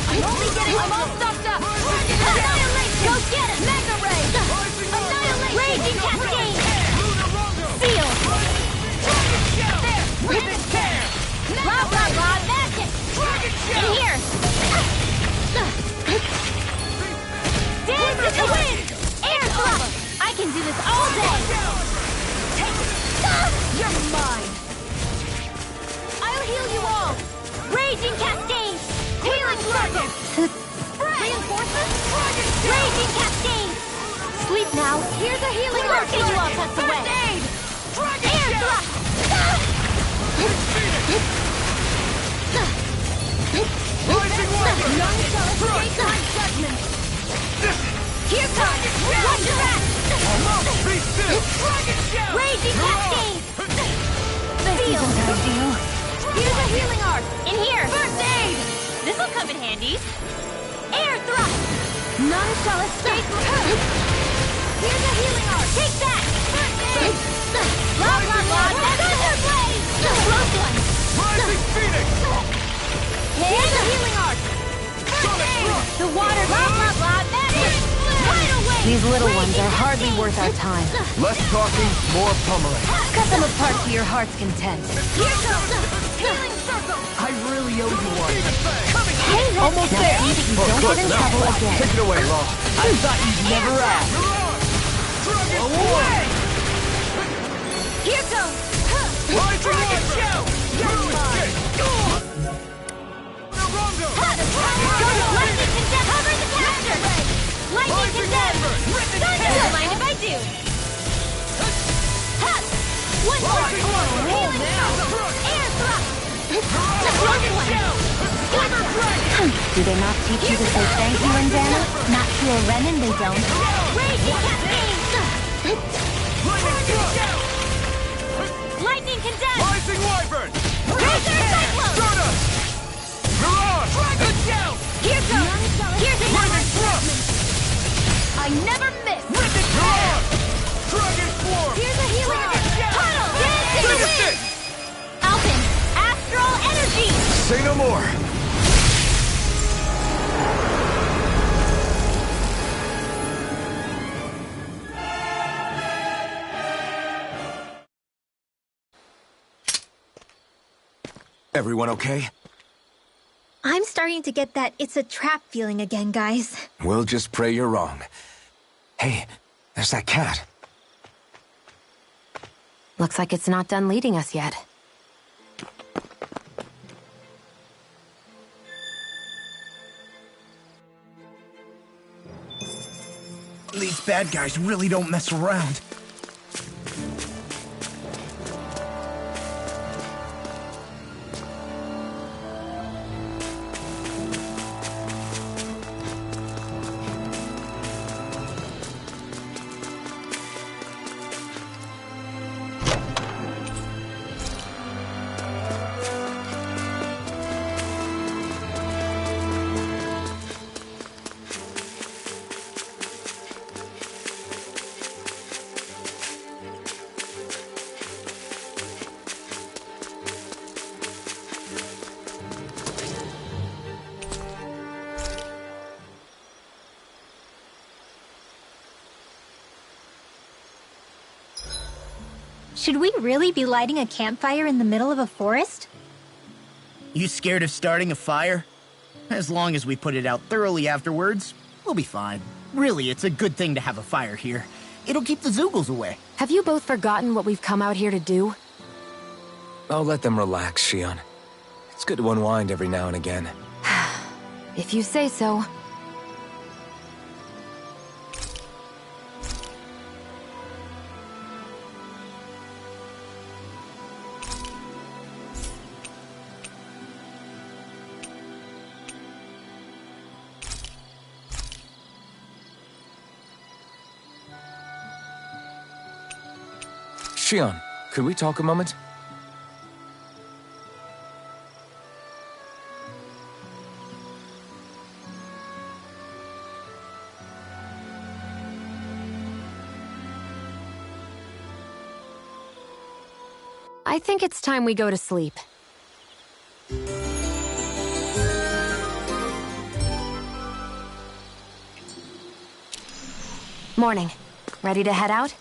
Speaker 11: I'm only getting them all stuffed up! Annihilation! Go get him! Mega Ray! Annihilation! Raging Cascade! Seal! There! Ribbon tear! Blah, magic! In here! Dance in the wind! Air thrust! I can do this all day! You're mine! I'll heal you all! Raging Cascade! Healing Circle! Reinforcements? Raging Cascade! Sleep now! Here's a healing Circle! Can you all tucked away? Aid! Air thrust! None shall escape my judgment! Here comes! Watch your back! Raging Cascade! Feel! Here's a healing arc! In here! First aid! This'll come in handy! Air thrust! None shall escape! Here's a healing arc! Take that! First aid! Blah, Thunder Blade! Close one!
Speaker 10: Rising Phoenix!
Speaker 11: Here's a healing arc! First aid! The water! Magic! Tidal wave!
Speaker 7: These little ones are hardly worth our time.
Speaker 10: Less talking, more pummeling.
Speaker 7: Cut them apart to your heart's content.
Speaker 11: Here comes healing circle!
Speaker 6: I really owe you one.
Speaker 7: Hey, almost there. See that you don't get in trouble again.
Speaker 10: Take it away, Law.
Speaker 6: I thought you'd never ask.
Speaker 10: Away!
Speaker 11: Here goes!
Speaker 10: Rising Warrior!
Speaker 11: You're mine! Lightning condemn! Cover the caster! Lightning condemn! Don't mind if I do! One more! Healing air thrust! The close one!
Speaker 7: Do they not teach you to say thank you, Indana?
Speaker 2: Not to a Renin, they don't.
Speaker 11: Raging Cascade! Lightning condemn!
Speaker 10: Rising Wyvern!
Speaker 11: Razor Cyclone!
Speaker 10: Mirage!
Speaker 11: Here goes! Here's another judgment! I never miss!
Speaker 10: Dragon Swarm!
Speaker 11: Here's a healing arc! Tunnel! Dance in the wind! Alpin! Astral Energy!
Speaker 10: Say no more! Everyone okay?
Speaker 2: I'm starting to get that it's a trap feeling again, guys.
Speaker 1: We'll just pray you're wrong. Hey, there's that cat.
Speaker 7: Looks like it's not done leading us yet.
Speaker 6: These bad guys really don't mess around.
Speaker 2: Should we really be lighting a campfire in the middle of a forest?
Speaker 13: You scared of starting a fire? As long as we put it out thoroughly afterwards, we'll be fine. Really, it's a good thing to have a fire here. It'll keep the Zoogles away.
Speaker 7: Have you both forgotten what we've come out here to do?
Speaker 10: I'll let them relax, Shion. It's good to unwind every now and again.
Speaker 7: If you say so.
Speaker 10: Shion, could we talk a moment?
Speaker 7: I think it's time we go to sleep. Morning. Ready to head out?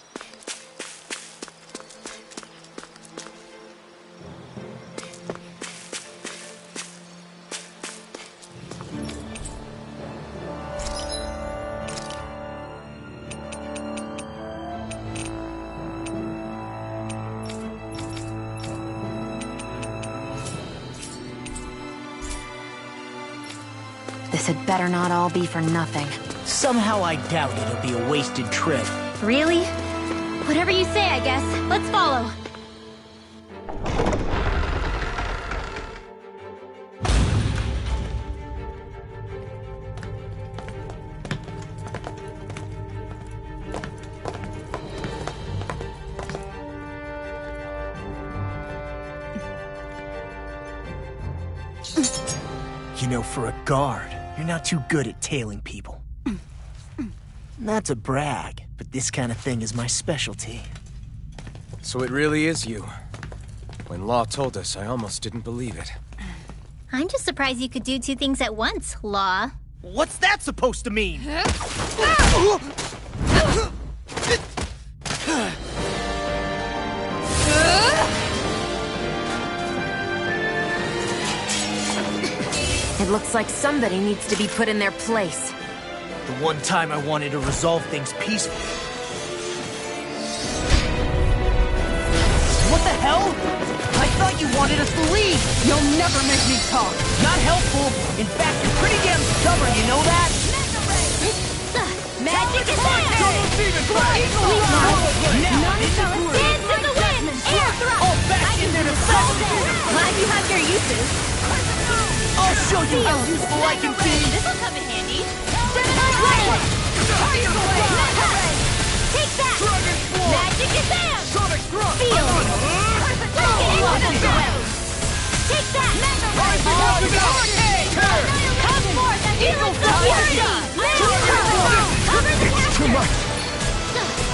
Speaker 7: This had better not all be for nothing.
Speaker 13: Somehow I doubt it'll be a wasted trip.
Speaker 2: Really? Whatever you say, I guess. Let's follow.
Speaker 13: You know, for a guard, you're not too good at tailing people. Not to brag, but this kind of thing is my specialty.
Speaker 10: So it really is you. When Law told us, I almost didn't believe it.
Speaker 2: I'm just surprised you could do two things at once, Law.
Speaker 13: What's that supposed to mean?
Speaker 7: It looks like somebody needs to be put in their place.
Speaker 13: The one time I wanted to resolve things peacefully. What the hell? I thought you wanted us to leave!
Speaker 3: You'll never make me talk!
Speaker 13: Not helpful! In fact, you're pretty damn stubborn, you know that?
Speaker 2: Magic is there! Dance in the wind! Air thrust!
Speaker 13: All back in there to solve it!
Speaker 2: Glad you have your uses.
Speaker 13: I'll show you how useful I can be!
Speaker 2: This'll come in handy. Gemini Take that! Magic is there! Feel! Let's get into the road! Take that! Come forth and healing security! Cover the
Speaker 10: It's too much!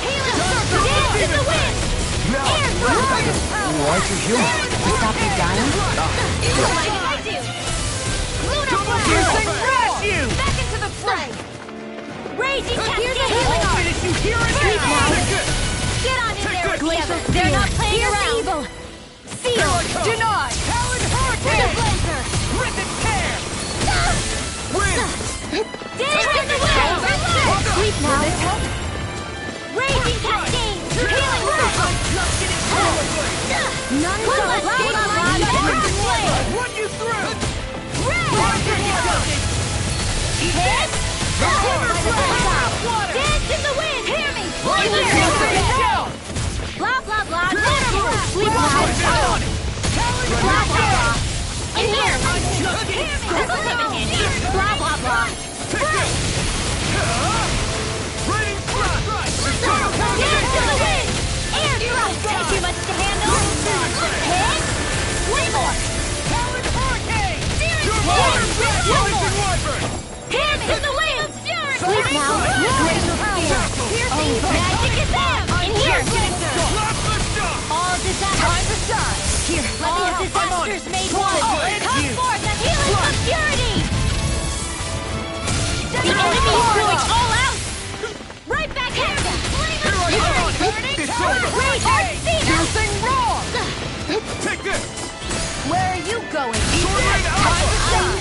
Speaker 2: Healing circle! Dance in the wind! Air thrust!
Speaker 10: Why'd you heal me?
Speaker 7: To stop you dying?
Speaker 2: You like it, I do! Lunar
Speaker 13: Crash you!
Speaker 2: Back into the fray! Raging Cascade!
Speaker 13: I'll finish you here and now!
Speaker 2: Get on in there together! They're not playing around! Evil. Seal!
Speaker 13: Denied! Talon Hurricane!
Speaker 2: Blazer!
Speaker 13: Rip and tear!
Speaker 2: Dance in the wind! Sleep now! Raging Cascade! Healing circle! None shall escape my blade!
Speaker 13: Run you through!
Speaker 2: Hit! Dance in the wind! Hear me! Blah, blah, blah! Sleep now! Blah, blah, blah! In here! This'll come in handy! Blah, blah, blah! Dance in the wind! Air thrust! Too much to handle! Hit! Way more! Hear me! In the wind! Sleep now! Magic is there! In here! All disasters! Here! All disasters made one! Come forth and healing obscurity! The enemy is going all out! Right back at them! Rage Earth Fever!
Speaker 11: Piercing roar!
Speaker 5: Take this!
Speaker 11: Where are you going?
Speaker 5: Sword Rain Alpha!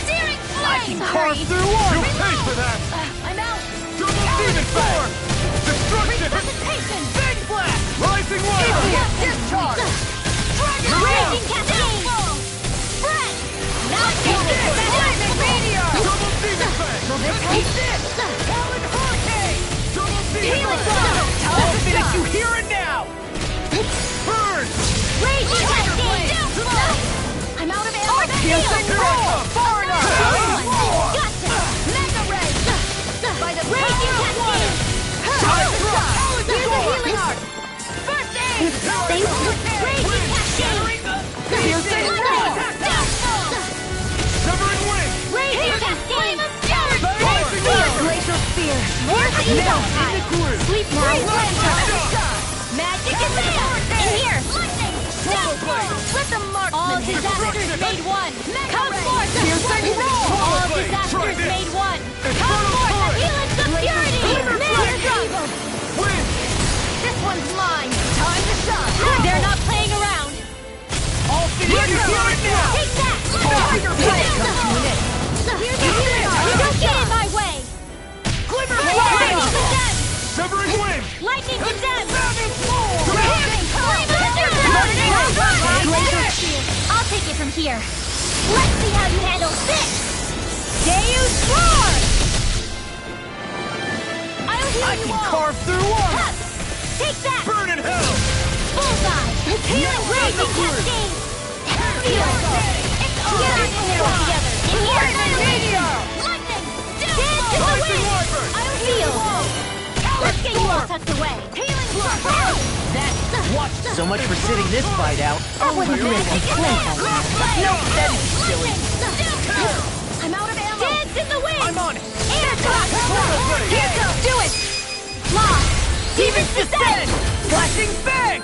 Speaker 11: Searing flame!
Speaker 13: I can carve through one!
Speaker 5: You'll pay for that!
Speaker 11: I'm out!
Speaker 5: Double Demon Sword! Destruction!
Speaker 11: Resuscitation!
Speaker 5: Big Blast! Rising Wave!
Speaker 11: Immediate discharge! Dragon Raging Cascade! Spread! Now take this! Lightning Meteor!
Speaker 5: Double Demon Fang!
Speaker 11: Will this help? This!
Speaker 5: Talon Hurricane! Double Demon
Speaker 11: Healing
Speaker 5: Fang!
Speaker 11: Blow!
Speaker 13: I'll finish you here and now!
Speaker 5: Burn!
Speaker 11: Raging Cascade! I'm out of ammo!
Speaker 13: Piercing roar! Foreigner!
Speaker 11: Gotcha! Mega Ray! By the Raging Cascade! Here's a healing art! First aid! Raging Cascade!
Speaker 13: Piercing roar!
Speaker 5: Severing Wing!
Speaker 11: Raging Cascade! Glacial Spear!
Speaker 13: Now, in the groove!
Speaker 11: Sleep now! Magic and in here! Lightning! Let the marksman all disasters made one! Come forth!
Speaker 13: Piercing roar!
Speaker 11: All disasters made one! Come forth and heal its purity!
Speaker 5: Win!
Speaker 11: This one's mine! Time to shine! They're not playing around!
Speaker 13: I'll finish you here and now!
Speaker 11: Take that!
Speaker 13: Tiger Blade!
Speaker 11: Here's a healing art! Don't get in my way!
Speaker 13: Glimmer
Speaker 11: Lightning
Speaker 13: Fire!
Speaker 11: condemned!
Speaker 5: Severing Wing!
Speaker 11: Lightning condemned!
Speaker 5: Savage Floor!
Speaker 11: I'll take it from here. Let's see how you handle this! Deus Roar! I'll heal
Speaker 13: I
Speaker 11: you
Speaker 13: can
Speaker 11: all!
Speaker 13: carve through one!
Speaker 11: Hup! Take that!
Speaker 5: Burn in hell!
Speaker 11: Bullseye! Healing Raging Cascade! Heal! It's all get in there all together! In here! Meteor! Lightning! Dance in the wind! I'll heal! Let's get you all tucked away! Healing Blow!
Speaker 13: Watch. So much for sitting this fight out.
Speaker 11: That wasn't even a complaint.
Speaker 13: Nope, that is silly.
Speaker 11: I'm out of ammo. Dance in the wind.
Speaker 13: I'm on it.
Speaker 11: Air cross. Here goes. Do it. Lock. Demons descend.
Speaker 13: Flashing bang!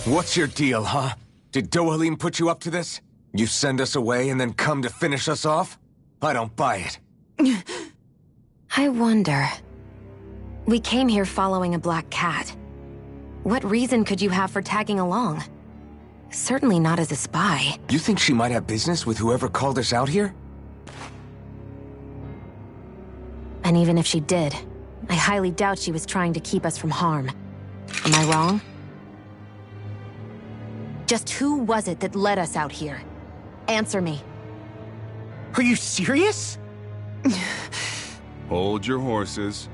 Speaker 10: What's your deal, huh? Did Dohalim put you up to this? You send us away and then come to finish us off? I don't buy it.
Speaker 7: I wonder. We came here following a black cat. What reason could you have for tagging along? Certainly not as a spy.
Speaker 10: You think she might have business with whoever called us out here?
Speaker 7: And even if she did, I highly doubt she was trying to keep us from harm. Am I wrong? Just who was it that led us out here? Answer me.
Speaker 13: Are you serious?
Speaker 14: Hold your horses.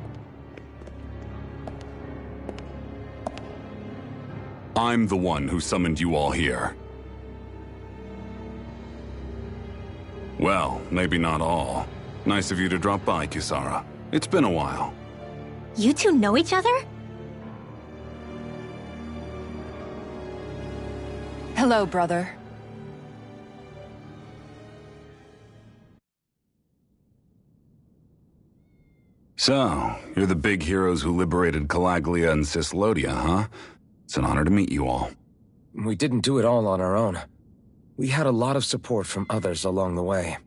Speaker 14: I'm the one who summoned you all here. Well, maybe not all. Nice of you to drop by, Kisara. It's been a while.
Speaker 2: You two know each other?
Speaker 3: Hello, brother.
Speaker 14: So, you're the big heroes who liberated Calaglia and Cislodia, huh? It's an honor to meet you all.
Speaker 10: We didn't do it all on our own. We had a lot of support from others along the way.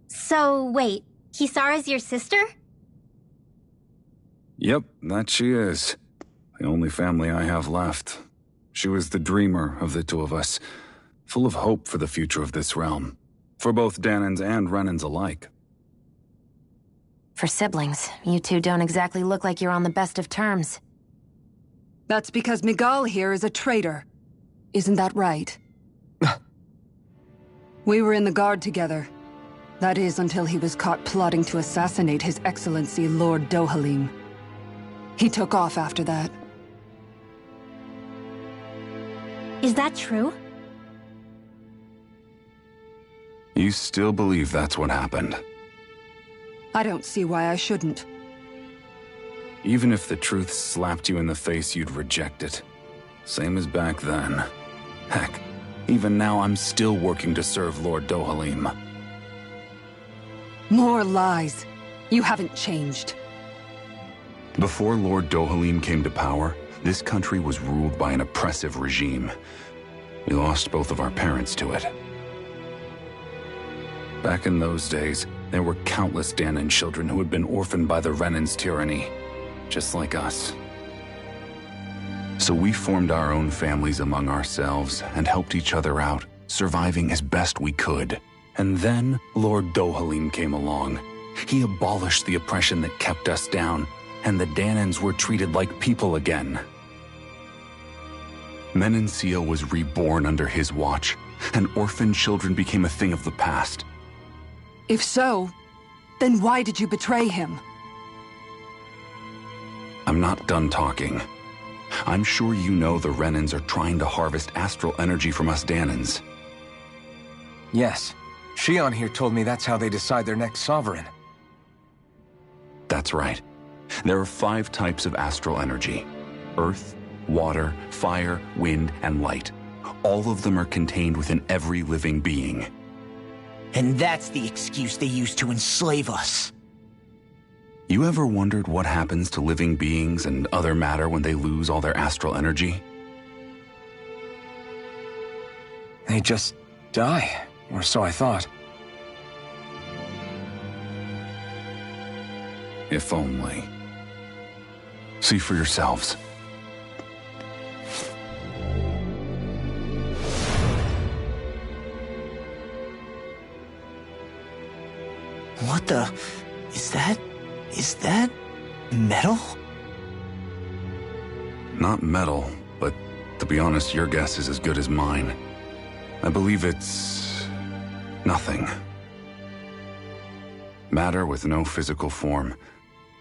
Speaker 2: So, wait, Kisara's your sister?
Speaker 14: Yep, that she is. The only family I have left. She was the dreamer of the two of us, full of hope for the future of this realm, for both Danans and Renans alike.
Speaker 7: For siblings, you two don't exactly look like you're on the best of terms.
Speaker 3: That's because Miguel here is a traitor. Isn't that right? We were in the Guard together. That is, until he was caught plotting to assassinate His Excellency Lord Dohalim. He took off after that.
Speaker 2: Is that true?
Speaker 14: You still believe that's what happened?
Speaker 3: I don't see why I shouldn't.
Speaker 14: Even if the truth slapped you in the face, you'd reject it. Same as back then. Heck, even now I'm still working to serve Lord Dohalim.
Speaker 3: More lies. You haven't changed.
Speaker 14: Before Lord Dohalim came to power, this country was ruled by an oppressive regime. We lost both of our parents to it. Back in those days, there were countless Danon children who had been orphaned by the Renan's tyranny, just like us. So we formed our own families among ourselves and helped each other out, surviving as best we could. And then Lord Dohalim came along. He abolished the oppression that kept us down, and the Danons were treated like people again. Menancia was reborn under his watch, and orphaned children became a thing of the past.
Speaker 3: If so, then why did you betray him?
Speaker 14: I'm not done talking. I'm sure you know the Renans are trying to harvest astral energy from us Danons.
Speaker 10: Yes. Shion here told me that's how they decide their next sovereign.
Speaker 14: That's right. There are 5 types of astral energy: earth, water, fire, wind, and light. All of them are contained within every living being.
Speaker 6: And that's the excuse they use to enslave us.
Speaker 14: You ever wondered what happens to living beings and other matter when they lose all their astral energy?
Speaker 10: They just die, or so I thought.
Speaker 14: If only. See for yourselves.
Speaker 6: What the... Is that... metal?
Speaker 14: Not metal, but to be honest, your guess is as good as mine. I believe it's... nothing. Matter with no physical form.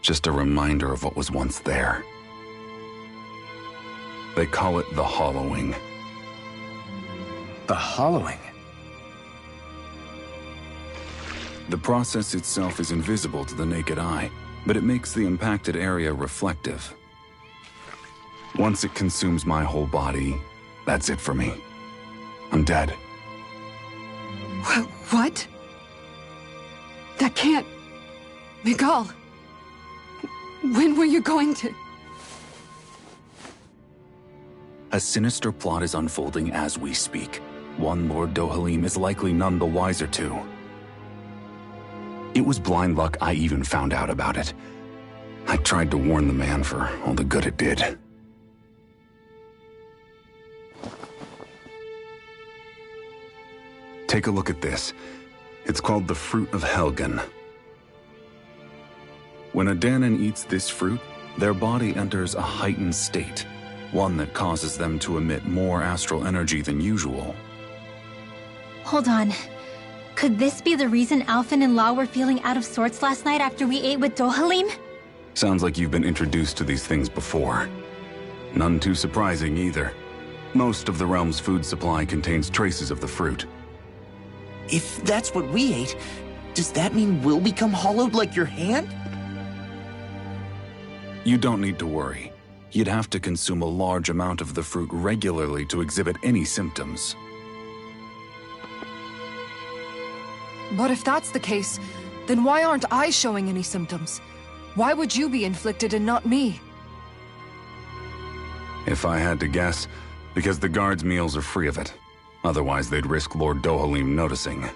Speaker 14: Just a reminder of what was once there. They call it the hollowing.
Speaker 10: The hollowing?
Speaker 14: The process itself is invisible to the naked eye, but it makes the impacted area reflective. Once it consumes my whole body, that's it for me. I'm dead.
Speaker 3: What? That can't... Miguel, when were you going to...
Speaker 14: A sinister plot is unfolding as we speak. One Lord Dohalim is likely none the wiser to. It was blind luck I even found out about it. I tried to warn the man for all the good it did. Take a look at this. It's called the Fruit of Helgen. When a Danon eats this fruit, their body enters a heightened state, one that causes them to emit more astral energy than usual.
Speaker 2: Hold on. Could this be the reason Alphen and Law were feeling out of sorts last night after we ate with Dohalim?
Speaker 14: Sounds like you've been introduced to these things before. None too surprising either. Most of the realm's food supply contains traces of the fruit.
Speaker 6: If that's what we ate, does that mean we'll become hollowed like your hand?
Speaker 14: You don't need to worry. You'd have to consume a large amount of the fruit regularly to exhibit any symptoms.
Speaker 3: But if that's the case, then why aren't I showing any symptoms? Why would you be inflicted and not me?
Speaker 14: If I had to guess, because the guards' meals are free of it. Otherwise, they'd risk Lord Dohalim noticing.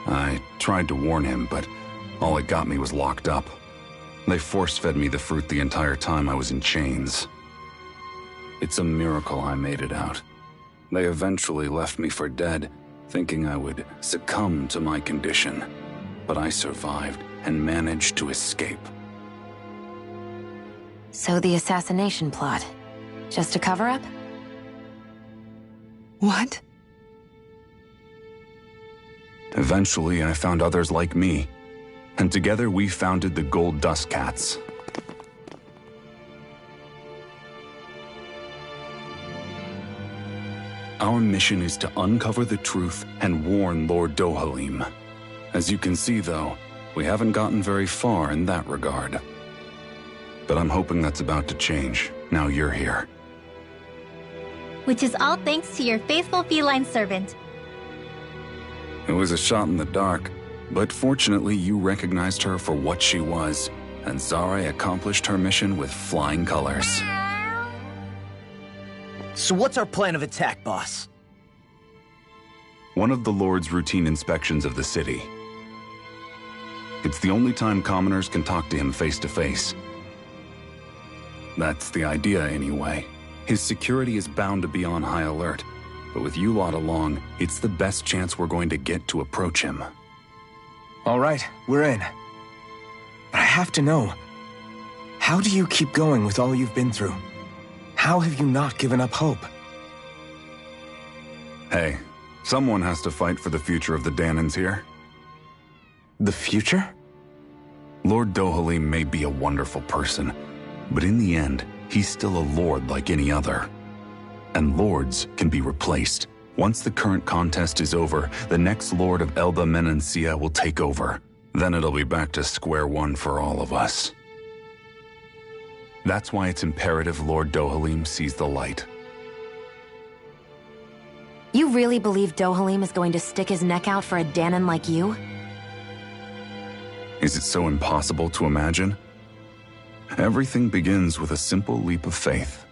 Speaker 14: I tried to warn him, but all it got me was locked up. They force-fed me the fruit the entire time I was in chains. It's a miracle I made it out. They eventually left me for dead, thinking I would succumb to my condition. But I survived and managed to escape.
Speaker 7: So the assassination plot, just a cover-up?
Speaker 3: What?
Speaker 14: Eventually, I found others like me, and together we founded the Gold Dust Cats. Our mission is to uncover the truth and warn Lord Dohalim. As you can see, though, we haven't gotten very far in that regard. But I'm hoping that's about to change, now you're here.
Speaker 2: Which is all thanks to your faithful feline servant.
Speaker 14: It was a shot in the dark, but fortunately you recognized her for what she was, and Zare accomplished her mission with flying colors.
Speaker 6: So what's our plan of attack, boss?
Speaker 14: One of the Lord's routine inspections of the city. It's the only time commoners can talk to him face to face. That's the idea, anyway. His security is bound to be on high alert, but with you lot along, it's the best chance we're going to get to approach him.
Speaker 10: All right, we're in. But I have to know, how do you keep going with all you've been through? How have you not given up hope?
Speaker 14: Hey, someone has to fight for the future of the Danans here.
Speaker 10: The future?
Speaker 14: Lord Dohalim may be a wonderful person, but in the end, he's still a lord like any other. And lords can be replaced. Once the current contest is over, the next lord of Elba Menancia will take over. Then it'll be back to square one for all of us. That's why it's imperative Lord Dohalim sees the light.
Speaker 7: You really believe Dohalim is going to stick his neck out for a Danan like you?
Speaker 14: Is it so impossible to imagine? Everything begins with a simple leap of faith.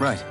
Speaker 10: Right.